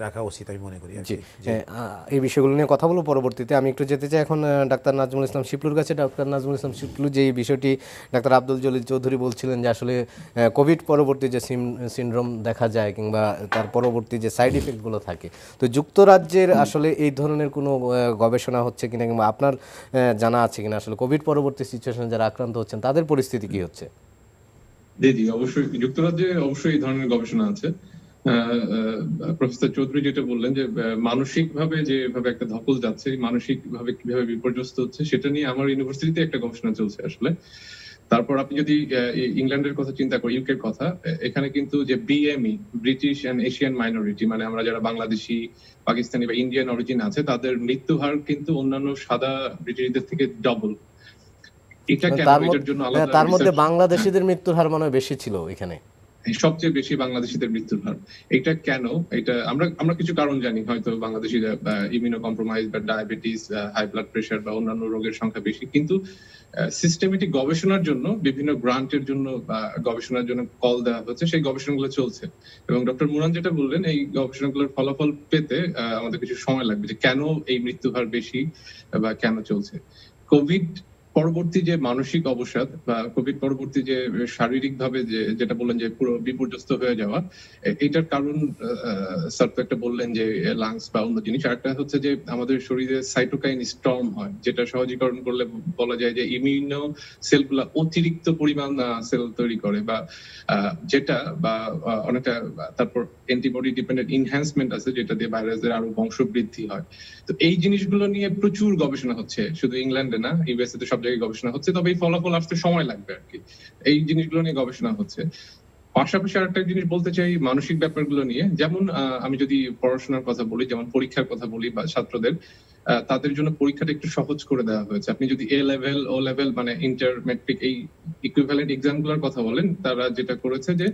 রাখা উচিত আমি মনে করি। এই বিষয়গুলো নিয়ে কথা বলবো পরবর্তীতে। আমি একটু যেতে চাই এখন ডাক্তার নাজমুল ইসলাম শিপলুর কাছে। ডাক্তার নাজমুল ইসলাম শিপলু, যে এই বিষয়টি ডাক্তার আব্দুল জলিল চৌধুরী বলছিলেন যে আসলে কোভিড পরবর্তী যে সিনড্রোম দেখা যায় কিংবা তার পরবর্তী যে সাইড ইফেক্টগুলো থাকে, তো যুক্তরাজ্যের আসলে এই ধরনের কোনো গবেষণা হচ্ছে কিনা কিংবা আপনার জানা আছে কিনা, আসলে কোভিড পরবর্তী সিচুয়েশনে যারা আক্রান্ত হচ্ছেন তাদের পরিস্থিতি কি হচ্ছে? জি, অবশ্যই যুক্তরাজ্যে অবশ্যই এই ধরনের গবেষণা আছে। প্রফেসর চৌধুরী যেটা বললেন যে মানসিকভাবে যেভাবে একটা ধকল যাচ্ছে, মানসিকভাবে কিভাবে বিপর্যস্ত হচ্ছে, সেটা নিয়ে আমার ইউনিভার্সিটিতে একটা গবেষণা চলছে আসলে। তারপর আপনি যদি ইংল্যান্ডের কথা চিন্তা করেন, ইউকের কথা, এখানে কিন্তু যে BME, British and Asian minority, মানে আমরা যারা বাংলাদেশি, পাকিস্তানি বা ইন্ডিয়ান অরিজিন আছে, তাদের মৃত্যু হার কিন্তু অন্যান্য সাদা ব্রিটিশদের থেকে ডবল। এটা কেন? এটার জন্য আলাদা, তার মধ্যে বাংলাদেশিদের মৃত্যুর হার মনে হয় বেশি ছিল এখানে, সবচেয়ে বেশি বাংলাদেশিদের মৃত্যুর হার। এটা কেন? এটা আমরা কিছু কারণ জানি, হয়তো বাংলাদেশিরা ইমিউনো কম্প্রোমাইজ বা ডায়াবেটিস, হাই ব্লাড প্রেশার বা অন্যান্য রোগের সংখ্যা বেশি, কিন্তু সিস্টেমেটিক গবেষণার জন্য, বিভিন্ন গ্রান্টের জন্য বা গবেষণার জন্য কল দেওয়া হচ্ছে, সেই গবেষণাগুলো চলছে। এবং ডক্টর মুরান যেটা বললেন, এই গবেষণাগুলোর ফলাফল পেতে আমাদের কিছু সময় লাগবে, যে কেন এই মৃত্যু হার বেশি বা কেন চলছে। কোভিড পরবর্তী যে মানসিক অবসাদ বা কোভিড পরবর্তী যে শারীরিকভাবে যেটা বললেন যে পুরো বিপর্যস্ত হয়ে যাওয়া, এটার কারণ স্যার তো একটা বললেন যে লাংস বা অন্য জিনিস, আরেকটা হচ্ছে যে আমাদের শরীরে সাইটোকাইন স্টর্ম হয়, যেটা সহজীকরণ করলে বলা যায় যে ইমিউনো সেলগুলা অতিরিক্ত পরিমাণ সেল তৈরি করে বা যেটা বা অনেকটা, তারপর অ্যান্টিবডি ডিপেন্ডেন্ট ইনহ্যান্সমেন্ট আছে যেটা দিয়ে ভাইরাসের আরো বংশবৃদ্ধি হয়। তো এই জিনিসগুলো নিয়ে প্রচুর গবেষণা হচ্ছে, শুধু ইংল্যান্ডে না, ইউএসএ তে সব জায়গায় গবেষণা হচ্ছে, তবে এই ফলাফল আসতে সময় লাগবে আর কি। এই জিনিসগুলো নিয়ে গবেষণা হচ্ছে। পাশাপাশি আরেকটা জিনিস বলতে চাই মানসিক ব্যাপারগুলো নিয়ে, যেমন আমি যদি পড়াশোনার কথা বলি, যেমন পরীক্ষার কথা বলি বা ছাত্রদের, তাদের জন্য পরীক্ষাটা একটু সহজ করে দেওয়া হয়েছে। আপনি যদি এ লেভেল, ও লেভেল মানে ইন্টার ম্যাট্রিক এই ইকুইভ্যালেন্ট এক্সাম গুলোর কথা বলেন, তারা যেটা করেছে যে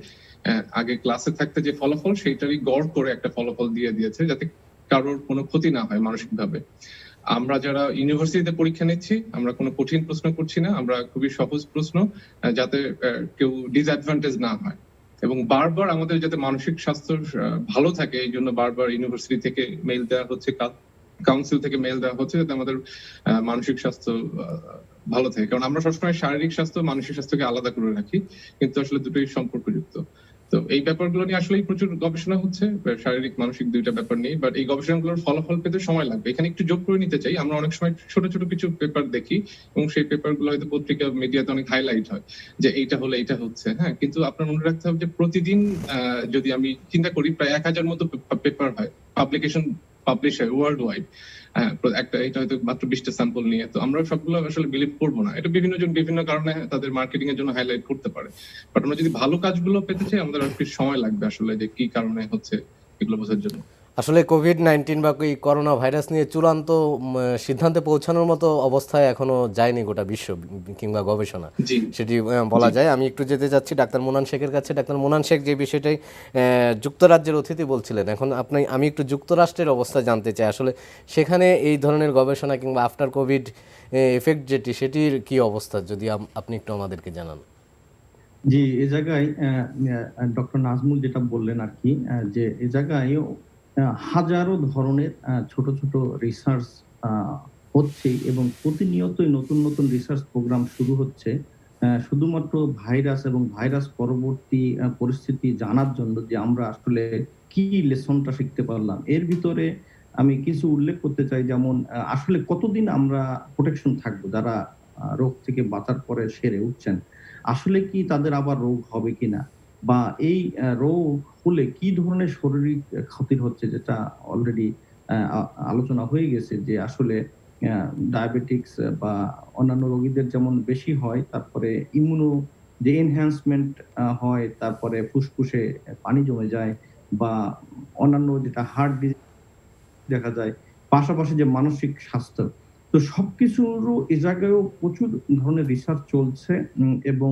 আগে ক্লাসে থাকতে যে ফলাফল সেইটারই গড় করে একটা ফলাফল দিয়ে দিয়েছে, যাতে কারোর কোনো ক্ষতি না হয় মানসিকভাবে। আমরা যারা ইউনিভার্সিটিতে পরীক্ষা নিচ্ছি, আমরা কোনো কঠিন প্রশ্ন করছি না, আমরা খুবই সহজ প্রশ্ন, যাতে কেউ ডিসঅ্যাডভান্টেজ না হয়। এবং বারবার আমাদের যাতে মানসিক স্বাস্থ্য ভালো থাকে, এই জন্য বারবার ইউনিভার্সিটি থেকে মেইল দেওয়া হচ্ছে, কাউন্সিল থেকে মেইল দেওয়া হচ্ছে, যাতে আমাদের মানসিক স্বাস্থ্য ভালো থাকে। কারণ আমরা সবসময় শারীরিক স্বাস্থ্য মানসিক স্বাস্থ্যকে আলাদা করে রাখি, কিন্তু আসলে দুটোই সম্পর্কযুক্ত। তো এই ব্যাপারগুলো নিয়ে আসলেই প্রচুর গবেষণা হচ্ছে, শারীরিক মানসিক দুইটা ব্যাপার নিয়ে, বাট এই গবেষণাগুলোর ফলাফল পেতে সময় লাগবে। এখানে একটু যোগ করে নিতে চাই, আমরা অনেক সময় ছোট ছোট কিছু পেপার দেখি এবং সেই পেপারগুলো হয়তো পত্রিকা মিডিয়াতে অনেক হাইলাইট হয় যে এইটা হলে এটা হচ্ছে, হ্যাঁ, কিন্তু আপনার মনে রাখতে হবে যে প্রতিদিন যদি আমি চিন্তা করি প্রায় 1000 মতো পেপার হয়, পাবলিকেশন পাবলিশ হয় ওয়ার্ল্ড ওয়াইড, একটা এটা হয়তো মাত্র 20টা স্যাম্পল নিয়ে। তো আমরা সবগুলো আসলে বিলিভ করবো না, এটা বিভিন্ন জন বিভিন্ন কারণে তাদের মার্কেটিং এর জন্য হাইলাইট করতে পারে, বাট আমরা যদি ভালো কাজগুলো পেতে চাই আমাদের একটু সময় লাগবে আসলে যে কি কারণে হচ্ছে এগুলো বোঝার জন্য। আসলে কোভিড-19 বা এই করোনা ভাইরাস নিয়ে চূড়ান্ত সিদ্ধান্তে পৌঁছানোর মতো অবস্থায় এখনো যায়নি গোটা বিশ্ব কিংবা গবেষণা, জি, সেটি বলা যায়। আমি একটু যেতে চাচ্ছি ডাক্তার মোনান শেখের কাছে। ডাক্তার মোনান শেখ, যে বিষয়টাই যুক্তরাজ্যের অতিথি বলছিলেন, এখন আমি একটু যুক্তরাষ্ট্রের অবস্থা জানতে চাই। আসলে সেখানে এই ধরনের গবেষণা কিংবা আফটার কোভিড এফেক্ট সেটির কি অবস্থা, যদি আপনি একটু আমাদেরকে জানান। জি, এ জায়গায় ডক্টর নাজমুল যেটা বললেন আর কি, যে এ জায়গায় হাজারো ধরনের ছোট ছোট রিসার্চ হচ্ছে এবং প্রতিনিয়তই নতুন নতুন রিসার্চ প্রোগ্রাম শুরু হচ্ছে, শুধুমাত্র ভাইরাস এবং ভাইরাস পরবর্তী পরিস্থিতি জানার জন্য, যে আমরা আসলে কি লেসনটা শিখতে পারলাম। এর ভিতরে আমি কিছু উল্লেখ করতে চাই, যেমন আসলে কতদিন আমরা প্রোটেকশন থাকবো, যারা রোগ থেকে বাঁচার পরে সেরে উঠছেন, আসলে কি তাদের আবার রোগ হবে কিনা, বা এই রোগ হলে কি ধরনের শারীরিক ক্ষতি হচ্ছে, যেটা অলরেডি আলোচনা হয়ে গেছে, যে আসলে ডায়াবেটিক্স বা অন্যান্য রোগীদের যেমন বেশি হয়, তারপরে ইমিউনো যে এনহ্যান্সমেন্ট হয়, তারপরে ফুসফুসে পানি জমে যায়, বা অন্যান্য যেটা হার্ট ডিজিজ দেখা যায়, পাশাপাশি যে মানসিক স্বাস্থ্য। তো সবকিছুরও এ জায়গায়ও প্রচুর ধরনের রিসার্চ চলছে এবং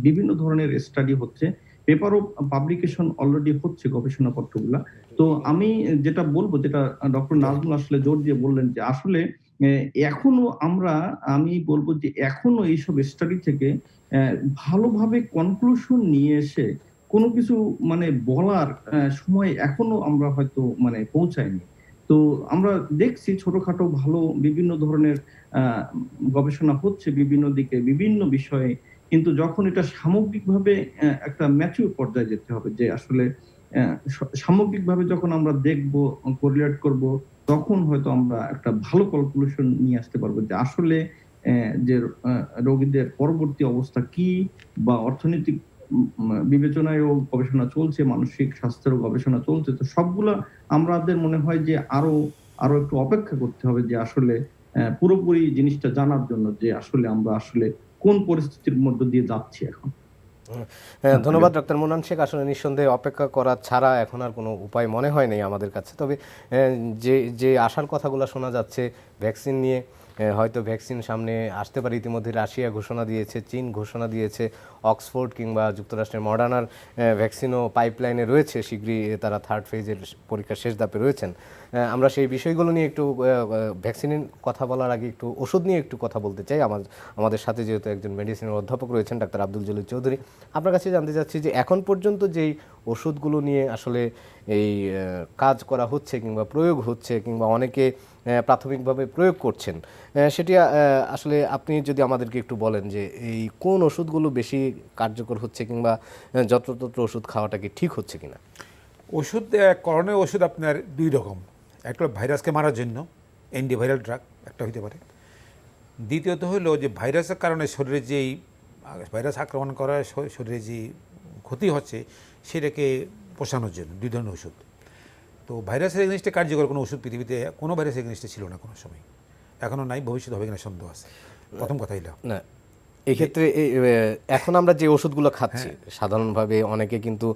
বিভিন্ন ধরনের স্টাডি হচ্ছে, পেপারও পাবলিকেশন অলরেডি হচ্ছে গবেষণাপত্রগুলা। তো আমি যেটা বলবো, যেটা ডক্টর নাজমুল আসলে জোর দিয়ে বললেন, যে আসলে এখনো আমি বলবো যে এখনো এইসব স্টাডি থেকে ভালোভাবে কনক্লুশন নিয়ে এসে কোনো কিছু মানে বলার সময় এখনো আমরা হয়তো মানে পৌঁছাইনি। তো আমরা দেখছি ছোটখাটো ভালো বিভিন্ন ধরনের গবেষণা হচ্ছে বিভিন্ন দিকে বিভিন্ন বিষয়ে, কিন্তু যখন এটা সামগ্রিকভাবে একটা ম্যাচিউর পর্যায়ে যেতে হবে, যে আসলে সামগ্রিকভাবে যখন আমরা দেখব, কোরিলেট করব, তখন হয়তো আমরা একটা ভালো কনক্লুশন নিয়ে আসতে পারবো, যে আসলে যে রোগীদের পরবর্তী অবস্থা কি, বা অর্থনৈতিক বিবেচনায়ও গবেষণা চলছে, মানসিক স্বাস্থ্যেরও গবেষণা চলছে। তো সবগুলা আমাদের মনে হয় যে আরো একটু অপেক্ষা করতে হবে, যে আসলে পুরোপুরি জিনিসটা জানার জন্য, যে আসলে আমরা আসলে কোন পরিস্থিতির মধ্য দিয়ে যাচ্ছি এখন। হ্যাঁ, ধন্যবাদ ডক্টর মোনান শেখ। আসলে নিঃসন্দেহে অপেক্ষা করা ছাড়া এখন আর কোনো উপায় মনে হয় নাই আমাদের কাছে। তবে যে আশার কথাগুলো শোনা যাচ্ছে ভ্যাকসিন নিয়ে, হয়তো ভ্যাকসিন সামনে আসতে পারে। ইতিমধ্যে রাশিয়া ঘোষণা দিয়েছে, চীন ঘোষণা দিয়েছে, অক্সফোর্ড কিংবা যুক্তরাষ্ট্রের মডার্নার ভ্যাকসিনও পাইপলাইনে রয়েছে, শীঘ্রই তারা থার্ড ফেজের পরীক্ষার শেষ ধাপে রয়েছেন। আমরা সেই বিষয়গুলো নিয়ে একটু ভ্যাকসিনের কথা বলার আগে একটু ওষুধ নিয়ে একটু কথা বলতে চাই। আমাদের সাথে যেহেতু একজন মেডিসিনের অধ্যাপক রয়েছেন, ডাক্তার আব্দুল জলিল চৌধুরী, আপনার কাছে জানতে চাচ্ছি যে এখন পর্যন্ত যেই ওষুধগুলো নিয়ে আসলে এই কাজ করা হচ্ছে কিংবা প্রয়োগ হচ্ছে, কিংবা অনেকে প্রাথমিকভাবে প্রয়োগ করছেন, সেটি আসলে আপনি যদি আমাদেরকে একটু বলেন যে এই কোন ওষুধগুলো বেশি কার্যকর হচ্ছে কিংবা যত্রতত্র ওষুধ খাওয়াটা কি ঠিক হচ্ছে কিনা? ওষুধ, করোনার ওষুধ আপনার দুই রকম। একটা ভাইরাসকে মারার জন্য অ্যান্টিভাইরাল ড্রাগ একটা হতে পারে, দ্বিতীয়ত হলো যে ভাইরাসের কারণে শরীরে যেই ভাইরাস আক্রমণ করার শরীরে যে ক্ষতি হচ্ছে সেটাকে পোষানোর জন্য দুই ধরনের ওষুধ। তো ভাইরাসের এগেনিস্টে কার্যকর কোনো ওষুধ পৃথিবীতে কোনো ভাইরাসের এগেনিস্টে ছিল না কোনো সময়, এখনও নাই, ভবিষ্যতে হবে কিনা সন্দেহ আছে। প্রথম কথা হইল না, এক্ষেত্রে এখন আমরা যে ওষুধগুলো খাচ্ছি সাধারণভাবে অনেকে কিন্তু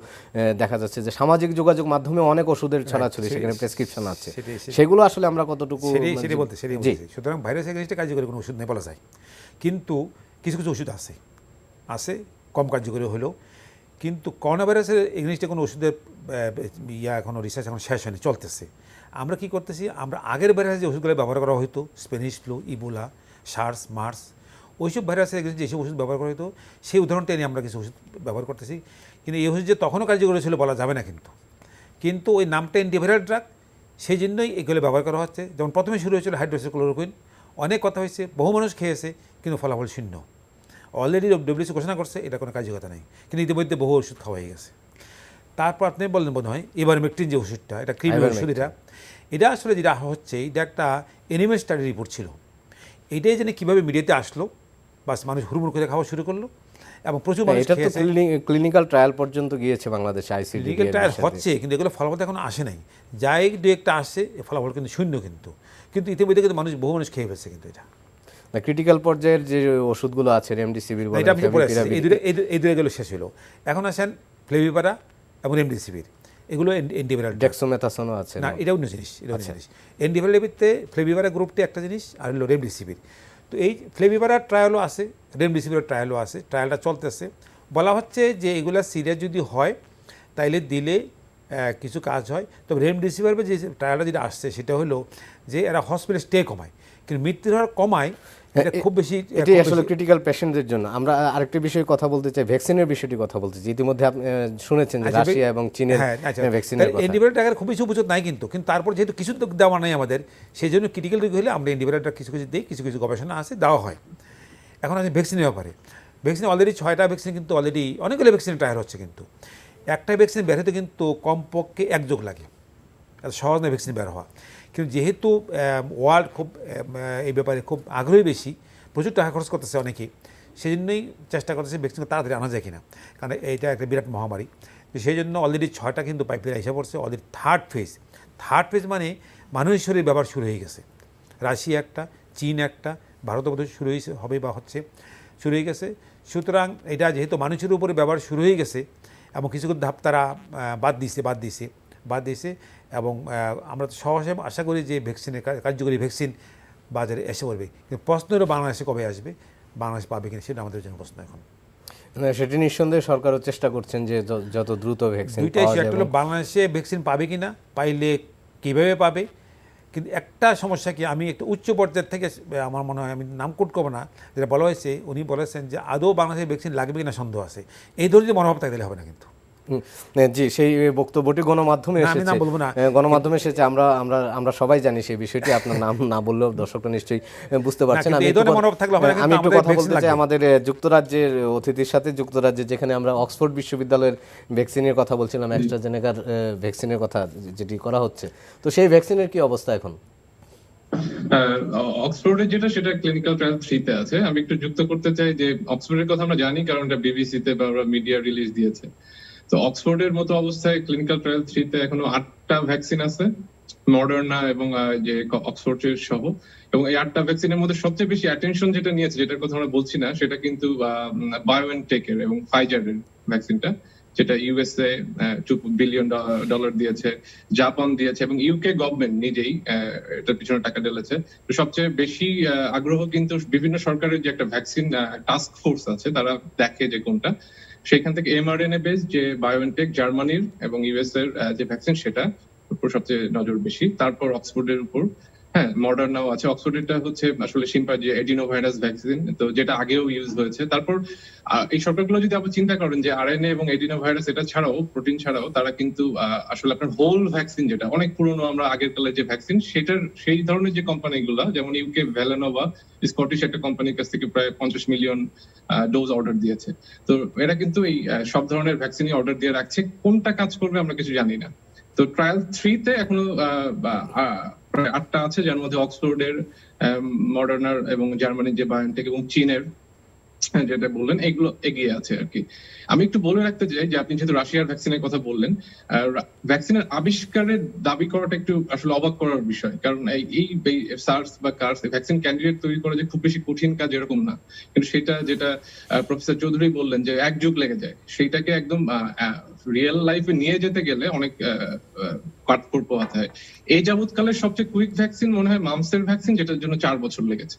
দেখা যাচ্ছে যে সামাজিক যোগাযোগ মাধ্যমে অনেক ওষুধের ছড়াছড়ি, সেখানে প্রেসক্রিপশন আছে, সেগুলো আসলে আমরা কতটুকু সেটাই বলতে। সুতরাং ভাইরাস এগেনিস্টে কার্যকরী কোনো ওষুধ নেই বলা যায়, কিন্তু কিছু কিছু ওষুধ আছে কম কার্যকরী হলেও। কিন্তু করোনা ভাইরাসের এগেনিস্টে কোনো ওষুধের এখনও রিসার্চ এখন শেষ হয়নি, চলতেছে। আমরা কি করতেছি, আমরা আগের ভাইরাস যে ওষুধগুলো ব্যবহার করা হতো, Spanish flu, Ebola, SARS, MERS, ওইসব ভাইরাসের এগেনিস্টে যেসব ওষুধ ব্যবহার করা হতো সেই উদাহরণটা নিয়ে আমরা কিছু ওষুধ ব্যবহার করতেছি। কিন্তু এই ওষুধ যে তখনও কার্যকরী ছিল বলা যাবে না, কিন্তু ওই নামটা অ্যান্টিভাইরাল ড্রাগ, সেই জন্যই এগুলো ব্যবহার করা হচ্ছে। যেমন প্রথমে শুরু হয়েছিল হাইড্রোক্সিক্লোরোকুইন, অনেক কথা হয়েছে, বহু মানুষ খেয়েছে, কিন্তু ফলাফল শূন্য। অলরেডি ডব্লিউএইচও ঘোষণা করছে এটা কোনো কার্যকতা নেই, কিন্তু ইতিমধ্যে বহু ওষুধ খাওয়া হয়ে গেছে। তারপর আপনি বললেন বোধ হয় ইভারমেকটিন যে ওষুধটা, এটা ক্রিমি ওষুধ, এটা আসলে যেটা হচ্ছে এটা একটা এনিমেল স্টাডি রিপোর্ট ছিল। এটাই যেন কীভাবে মিডিয়াতে আসলো, বাস মানুষ হুড়মুড় করে খাওয়া শুরু করলো এবং প্রচুর মানুষ খেয়েছে। ক্লিনিক্যাল ট্রায়াল পর্যন্ত গিয়েছে বাংলাদেশে, ক্লিনিক্যাল ট্রায়াল হচ্ছে, কিন্তু এগুলো ফলাফল এখনো আসে নাই। যাই দু একটা আসছে, ফলাফল কিন্তু শূন্য। কিন্তু ইতিমধ্যে কিন্তু বহু মানুষ খেয়ে ফেলছে। কিন্তু এটা ক্রিটিক্যাল পর্যায়ের যে ওষুধগুলো আছে রেমডেসিভির, এটা এই দুটো শেষ হলো। এখন আসেন ফ্লেভিপারা এবং রেমডেসিভির, এগুলো অ্যান্টিভাইরাল। ডেক্সোমেথাসোনও আছে না, এটা অন্য জিনিস। অ্যান্টিভাইরালের ফ্লেভিপারা গ্রুপটি একটা জিনিস, আর হলো রেমডেসিভির। তো এই ফ্লেভিপারার ট্রায়ালও আছে, রেমডেসিভিরের ট্রায়ালও আছে, ট্রায়ালটা চলতেছে। বলা হচ্ছে যে এগুলা সিরিয়াস যদি হয় তাইলে দিলে কিছু কাজ হয়। তবে রেমডেসিভির যে ট্রায়ালটা যেটা আসছে সেটা হলো যে এরা হসপিটালে স্টে কমায়, কিন্তু মৃত্যুর হার কমায়, এটা খুব বেশি। এটি আসলে ক্রিটিক্যাল পেশেন্টদের জন্য। আমরা আরেকটি বিষয়ে কথা বলতে চাই, ভ্যাকসিনের বিষয়টি কথা বলতে চাই। ইতিমধ্যে আপনি শুনেছেন যে রাশিয়া এবং চীনের ভ্যাকসিনের কথা। অ্যান্টিভাইরাল টাকার খুব বেশি উপযোগ নাই, কিন্তু তারপর যেহেতু কিছু তো দেওয়া নাই আমাদের, সেই জন্য ক্রিটিক্যাল রোগী হলে আমরা অ্যান্টিভাইরালটা কিছু কিছু দিই, কিছু কিছু গবেষণা আছে, দেওয়া হয়। এখন আছে ভ্যাকসিনের ব্যাপারে। ভ্যাকসিন অলরেডি 6টা ভ্যাকসিন কিন্তু অলরেডি অনেকগুলো ভ্যাকসিন ট্রায়াল হচ্ছে, কিন্তু একটা ভ্যাকসিন বের হতে কিন্তু কমপক্ষে 1 যুগ লাগে, এত সহজ নয় ভ্যাকসিন বের হওয়া। কিন্তু যেহেতু ওয়ার্ল্ড খুব এই ব্যাপারে খুব আগ্রহী বেশি, প্রচুর টাকা খরচ করতেছে অনেকেই, সেই জন্যই চেষ্টা করতেছে ভ্যাকসিন তাড়াতাড়ি আনা যায় কিনা, কারণ এইটা একটা বিরাট মহামারী। তো সেই জন্য অলরেডি 6টা কিন্তু পাইপলাইন এসে পড়ছে। অলরেডি থার্ড ফেজ মানে মানুষের শরীরে ব্যবহার শুরু হয়ে গেছে। রাশিয়া একটা, চীন একটা, ভারতও বোধহয় শুরু হবে বা শুরু হয়ে গেছে। সুতরাং এটা যেহেতু মানুষের উপরে ব্যবহার শুরু হয়ে গেছে এবং কিছু কিছু ধাপ তারা বাদ দিয়েছে এবং আমরা তো সহজে আশা করি যে ভ্যাকসিনের কার্যকরী ভ্যাকসিন বাজারে এসে পড়বে। কিন্তু প্রশ্ন হলো বাংলাদেশে কবে আসবে, বাংলাদেশ পাবে কিনা, সেটা আমাদের জন্য প্রশ্ন। এখন সেটি নিঃসন্দেহে সরকারও চেষ্টা করছেন যে যত দ্রুত ভ্যাকসিন দুইটাই একটা হলো বাংলাদেশে ভ্যাকসিন পাবে কিনা, পাইলে কীভাবে পাবে। কিন্তু একটা সমস্যা কি, আমি একটা উচ্চ পর্যায়ের থেকে আমার মনে হয়, আমি নাম কোট করবো না, যেটা বলা হয়েছে, উনি বলেছেন যে আদৌ বাংলাদেশে ভ্যাকসিন লাগবে কিনা সন্দেহ আছে। এই ধরনের মনোভাব থাকলে হবে না। কিন্তু জি, সেই বক্তব্যটি গণমাধ্যমে এসেছে। আমরা সবাই জানি সেই বিষয়টি, আপনার নাম না বললেও দর্শকরা নিশ্চয়ই বুঝতে পারছেন। আমি একটু কথা বলতে চাই আমাদের যুক্তরাজ্যের অতিথির সাথে। যুক্তরাজ্যে যেখানে আমরা অক্সফোর্ড বিশ্ববিদ্যালয়ের ভ্যাকসিনের কথা বলছিলাম, অ্যাস্ট্রাজেনেকার ভ্যাকসিনের কথা যেটি করা হচ্ছে, তো সেই ভ্যাকসিনের কি অবস্থা এখন? অক্সফোর্ডের যেটা, সেটা ক্লিনিক্যাল ট্রায়াল 3-তে আছে। আমি একটু যুক্ত করতে চাই যে অক্সফোর্ডের কথা আমরা জানি, কারণ এটা বিবিসিতে বা মিডিয়া রিলিজ দিয়েছে। তো অক্সফোর্ডের মতো অবস্থায় ক্লিনিক্যাল ট্রায়াল 3-তে এখনো 8টা ভ্যাকসিন আছে, মডার্না এবং যে অক্সফোর্ডের সহ। এবং এই 8টা ভ্যাকসিনের মধ্যে সবচেয়ে বেশি অ্যাটেনশন যেটা নিয়েছে, যেটার কথা আমরা বলছি না, সেটা কিন্তু বায়োএনটেকের এবং ফাইজারের ভ্যাকসিনটা, যেটা ইউএসএ $2 বিলিয়ন দিয়েছে, জাপান দিয়েছে এবং ইউকে গভর্নমেন্ট নিজেই এটার পিছনে টাকা ঢেলেছে। তো সবচেয়ে বেশি আগ্রহ কিন্তু বিভিন্ন সরকারের যে একটা ভ্যাকসিন টাস্ক ফোর্স আছে, তারা দেখে যে কোনটা, সেখান থেকে এমআরএনএ বেস যে বায়োএনটেক জার্মানির এবং ইউএস এর যে ভ্যাকসিন, সেটা উপর সবচেয়ে নজর বেশি, তারপর অক্সফোর্ডের উপর, হ্যাঁ, মডার্নাও আছে। অক্সফোর্ডেরটা হচ্ছে আসলে সিম্পল যে এডিনোভাইরাস ভ্যাকসিন, তো যেটা আগেও ইউজ হয়েছে। তারপর এই সরকারগুলো যদি আপনি চিন্তা করেন যে আরএনএ এবং এডিনোভাইরাস এটা ছাড়াও, প্রোটিন ছাড়াও তারা কিন্তু আসলে আপনার হোল ভ্যাকসিন, যেটা অনেক পুরনো আমরা আগের কালে যে ভ্যাকসিন, সেটার সেই ধরনের যে কোম্পানিগুলো, যেমন ইউকে ভ্যালেনোভা, স্কটিশ একটা কোম্পানির কাছ থেকে প্রায় 50 মিলিয়ন ডোজ অর্ডার দিয়েছে। তো এরা কিন্তু এই সব ধরনের ভ্যাকসিনই অর্ডার দিয়ে রাখছে। কোনটা কাজ করবে আমরা কিছু জানি না। তো ট্রায়াল 3-তে এখনো প্রায় 8টা আছে, যার মধ্যে অক্সফোর্ডের, মডার্নার এবং জার্মানির যে বায়োনটেক এবং চীনের যেটা বললেন, এগুলো এগিয়ে আছে আর কি। আমি একটু বলে রাখতে চাই যে আপনি যেহেতু রাশিয়ার ভ্যাকসিনের কথা বললেন, ভ্যাকসিনের আবিষ্কারের দাবি করাটা একটু আসলে অবাক করার বিষয়, কারণ এই সার্স বা কার্স ভ্যাকসিন ক্যান্ডিডেট তৈরি করা যে খুব বেশি কঠিন কাজ এরকম না, কিন্তু সেটা যেটা প্রফেসর চৌধুরী বললেন যে 1 যুগ লেগে যায়, সেইটাকে একদম রিয়েল লাইফে নিয়ে যেতে গেলে অনেক কাঠখড় পোহাতে হয়। এই যাবৎকালের সবচেয়ে কুইক ভ্যাকসিন মনে হয় মামসের ভ্যাকসিন, যেটার জন্য 4 বছর লেগেছে।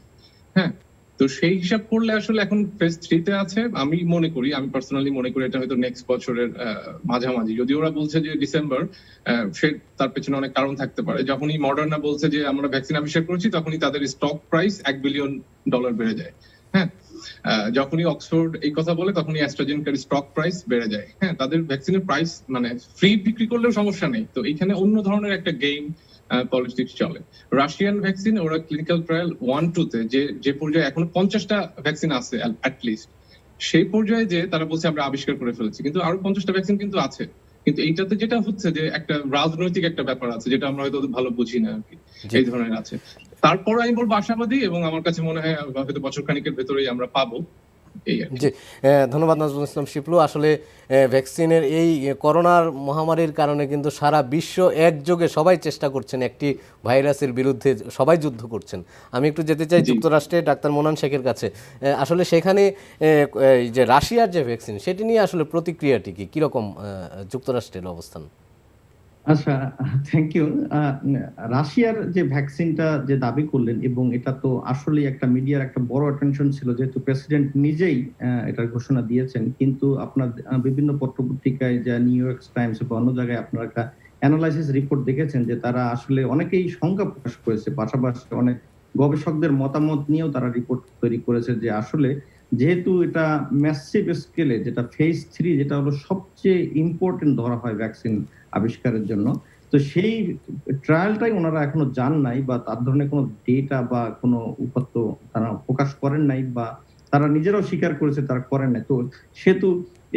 হ্যাঁ, তো সেই হিসাব করলে আসলে এখন ফেজ 3-তে আছে। আমি পার্সোনালি মনে করি এটা হয়তো নেক্সট বছরের মাঝামাঝি। যদি ওরা বলছে যে ডিসেম্বর, সে তার পেছনে অনেক কারণ থাকতে পারে। যখনই মডার্না বলছে যে আমরা ভ্যাকসিন আবিষ্কার করেছি, তখনই তাদের স্টক প্রাইস $1 বিলিয়ন বেড়ে যায়। হ্যাঁ, যখনই অক্সফোর্ড এই কথা বলে, তখনই অ্যাস্ট্রাজেনেকার স্টক প্রাইস বেড়ে যায়। হ্যাঁ, তাদের ভ্যাকসিনের প্রাইস মানে ফ্রি বিক্রি করলেও সমস্যা নেই। তো এইখানে অন্য ধরনের একটা গেম পলিটিক্স চলে। রাশিয়ান ভ্যাকসিন ওরা ক্লিনিক্যাল ট্রায়াল 1-2-তে যে পর্যায়ে এখনো 50টা ভ্যাকসিন আছে অ্যাটলিস্ট, সেই পর্যায়ে যে তারা বলছে আমরা আবিষ্কার করে ফেলেছি, কিন্তু আরো 50টা ভ্যাকসিন কিন্তু আছে। কিন্তু এইটাতে যেটা হচ্ছে যে একটা রাজনৈতিক একটা ব্যাপার আছে, যেটা আমরা হয়তো ভালো বুঝি না আর কি, এই ধরনের আছে। তারপর আমি বলবো আশাবাদী, এবং আমার কাছে মনে হয় হয়তো বছর খানিকের ভেতরেই আমরা পাবো। জি, ধন্যবাদ নাজমুল ইসলাম শিপলু। আসলে ভ্যাকসিনের এই করোনার মহামারীর কারণে কিন্তু সারা বিশ্ব একযোগে সবাই চেষ্টা করছেন একটি ভাইরাসের বিরুদ্ধে, সবাই যুদ্ধ করছেন। আমি একটু যেতে চাই যুক্তরাষ্ট্রে ডাক্তার মোনান শেখের কাছে। আসলে সেখানে এই যে রাশিয়ার যে ভ্যাকসিন, সেটি নিয়ে আসলে প্রতিক্রিয়াটি কি, কিরকম যুক্তরাষ্ট্রের অবস্থান? আচ্ছা, থ্যাংক ইউ। রাশিয়ার যে ভ্যাকসিনটা যে দাবি করলেন, এবং এটা তো আসলে একটা মিডিয়ার একটা বড় অ্যাটেনশন ছিল, যেহেতু প্রেসিডেন্ট নিজেই এটার ঘোষণা দিয়েছেন। কিন্তু আপনার বিভিন্ন পত্রপত্রিকায়, যা নিউ ইয়র্ক টাইমস বা অন্য জায়গায় আপনারা একটা অ্যানালাইসিস রিপোর্ট দেখেছেন, যে তারা আসলে অনেকেই শঙ্কা প্রকাশ করেছে, পাশাপাশি অনেক গবেষকদের মতামত নিয়েও তারা রিপোর্ট তৈরি করেছে যে আসলে যেহেতু এটা ম্যাসিভ স্কেলে, যেটা ফেজ 3, যেটা হলো সবচেয়ে ইম্পর্টেন্ট ধরা হয় ভ্যাকসিন আবিষ্কারের জন্য, তো সেই ট্রায়ালটাই ওনারা এখনো যান নাই, বা তার ধরনের কোনো ডেটা বা কোনো উপাত্ত তারা প্রকাশ করেন নাই, বা তারা নিজেরাও স্বীকার করেছে তারা করেন নাই। তো সেহেতু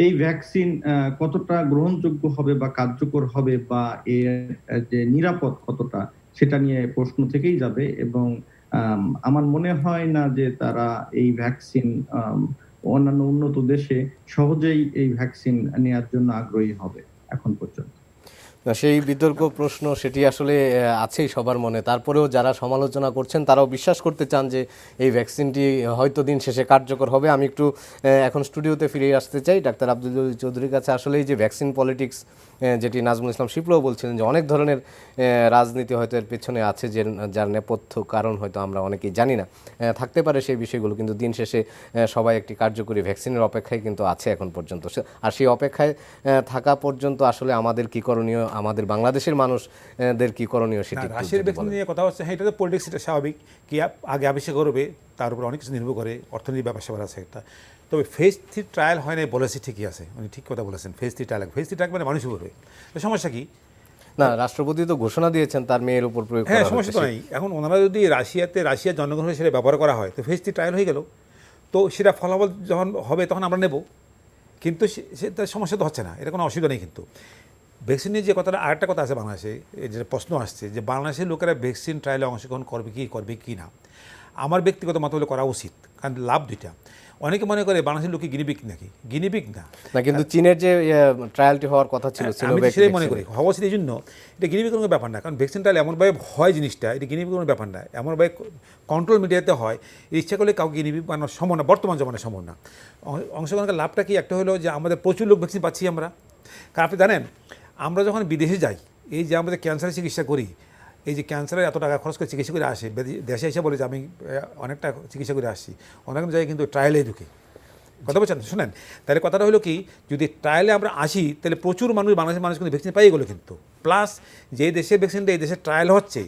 এই ভ্যাকসিন কতটা গ্রহণযোগ্য হবে বা কার্যকর হবে, বা এর যে নিরাপদ কতটা, সেটা নিয়ে প্রশ্ন থেকেই যাবে। এবং আমার মনে হয় না যে তারা এই ভ্যাকসিন অন্যান্য উন্নত দেশে সহজেই এই ভ্যাকসিন নেওয়ার জন্য আগ্রহী হবে এখন পর্যন্ত। সেই বিতর্ক প্রশ্ন সেটি আসলে আছেই সবার মনে। তারপরেও যারা সমালোচনা করছেন তারাও বিশ্বাস করতে চান যে এই ভ্যাকসিনটি হয়তো দিন শেষে কার্যকর হবে। আমি একটু এখন স্টুডিওতে ফিরে আসতে চাই ডাক্তার আব্দুল জলিল চৌধুরীর কাছে। আসলে এই যে ভ্যাকসিন পলিটিক্স, যেটি নাজমুল ইসলাম শিপলুও বলছিলেন যে অনেক ধরনের রাজনীতি হয়তো এর পেছনে আছে, যে যার নেপথ্য কারণ হয়তো আমরা অনেকেই জানি না, থাকতে পারে সেই বিষয়গুলো, কিন্তু দিন শেষে সবাই একটি কার্যকরী ভ্যাকসিনের অপেক্ষায় কিন্তু আছে এখন পর্যন্ত। আর সেই অপেক্ষায় থাকা পর্যন্ত আসলে আমাদের কী করণীয়, আমাদের বাংলাদেশের মানুষদের কী করণীয় সেটি। রাশিয়ার ভ্যাকসিন নিয়ে কথা হচ্ছে, হ্যাঁ, এটা তো পলিটিক্স, এটা স্বাভাবিক। কি আগে আবিষ্কার করবে, তার উপর অনেক কিছু নির্ভর করে, অর্থনীতি ব্যাপার স্যাপার আছে একটা। তবে ফেজ 3 ট্রায়াল হয় না বলেছে, ঠিকই আছে, উনি ঠিক কথা বলেছেন। ফেজ 3 ট্রায়াল মানে মানুষ করবে, তো সমস্যা কি? না, রাষ্ট্রপতি তো ঘোষণা দিয়েছেন তার মেয়ের উপর প্রয়োগ করা। হ্যাঁ, সমস্যা তো নাই। এখন ওনারা যদি রাশিয়ার জনগণ সেটা ব্যবহার করা হয়, তো ফেজ 3 ট্রায়াল হয়ে গেল, তো সেটা ফলাফল যখন হবে তখন আমরা নেব। কিন্তু সেটা সমস্যা তো হচ্ছে না, এটা কোনো অসুবিধা নেই। কিন্তু ভ্যাকসিন নিয়ে যে কথাটা, আরেকটা কথা আছে বাংলাদেশে, যে প্রশ্ন আসছে যে বাংলাদেশের লোকেরা ভ্যাকসিন ট্রায়ালে অংশগ্রহণ করবে কি না। আমার ব্যক্তিগত মত হলে করা উচিত, কারণ লাভ দুইটা। অনেকে মনে করে বাংলাদেশের লোকে গিনিপিগ নাকি, গিনিপিগ না। কিন্তু চীনের যে ট্রায়ালটি হওয়ার কথা ছিল, আমি সেটাই মনে করি হওয়া উচিত। এই জন্য এটা গিনিপিগ কোনো ব্যাপার না, কারণ ভ্যাকসিন ট্রায়াল এমনভাবে হয় জিনিসটা, এটা গিনিপিগ কোনো ব্যাপার না, এমনভাবে কন্ট্রোল মিডিয়াতে হয়, ইচ্ছা করলে কাউকে গিনিপিগ বানানো সম্ভব না, বর্তমান জমানায় সম্ভব না। অংশগ্রহণের লাভটা কি? একটা হলো যে আমাদের প্রচুর লোক ভ্যাকসিন পাচ্ছি আমরা। কারণ আপনি জানেন, আমরা যখন বিদেশে যাই, এই যে আমাদের ক্যান্সারের চিকিৎসা করি, এই যে ক্যান্সারের এত টাকা খরচ করে চিকিৎসা করে আসে, দেশে এসে বলে যে আমি অনেকটা চিকিৎসা করে আসছি, অনেক জায়গায় কিন্তু ট্রায়ালে ঢুকে। কথা বলছেন, শোনেন, তাহলে কথাটা হলো কি, যদি ট্রায়ালে আমরা আসি, তাহলে প্রচুর বাংলাদেশের মানুষ কিন্তু ভ্যাকসিন পাই গেলো। কিন্তু প্লাস যে দেশের ভ্যাকসিনটা এই দেশে ট্রায়াল হচ্ছে,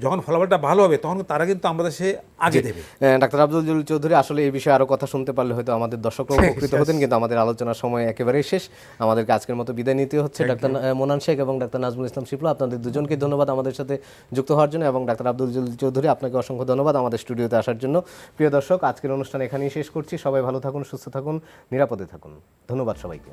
যখন ফলাফলটা ভালো হবে তখন তারা কিন্তু আমাদের সে আগে দেবে। ডাক্তার আব্দুল জলিল চৌধুরী, আসলে এই বিষয়ে আরও কথা শুনতে পারলে হয়তো আমাদের দর্শকরা উপকৃত হতেন, কিন্তু আমাদের আলোচনার সময় একেবারেই শেষ। আমাদেরকে আজকের মতো বিদায় নিতে হচ্ছে। ডাক্তার মোনান শেখ এবং ডাক্তার নাজমুল ইসলাম শিপলু, আপনাদের দুজনকে ধন্যবাদ আমাদের সাথে যুক্ত হওয়ার জন্য, এবং ডাক্তার আব্দুল জলিল চৌধুরী, আপনাকে অসংখ্য ধন্যবাদ আমাদের স্টুডিওতে আসার জন্য। প্রিয় দর্শক, আজকের অনুষ্ঠান এখানেই শেষ করছি। সবাই ভালো থাকুন, সুস্থ থাকুন, নিরাপদে থাকুন। ধন্যবাদ সবাইকে।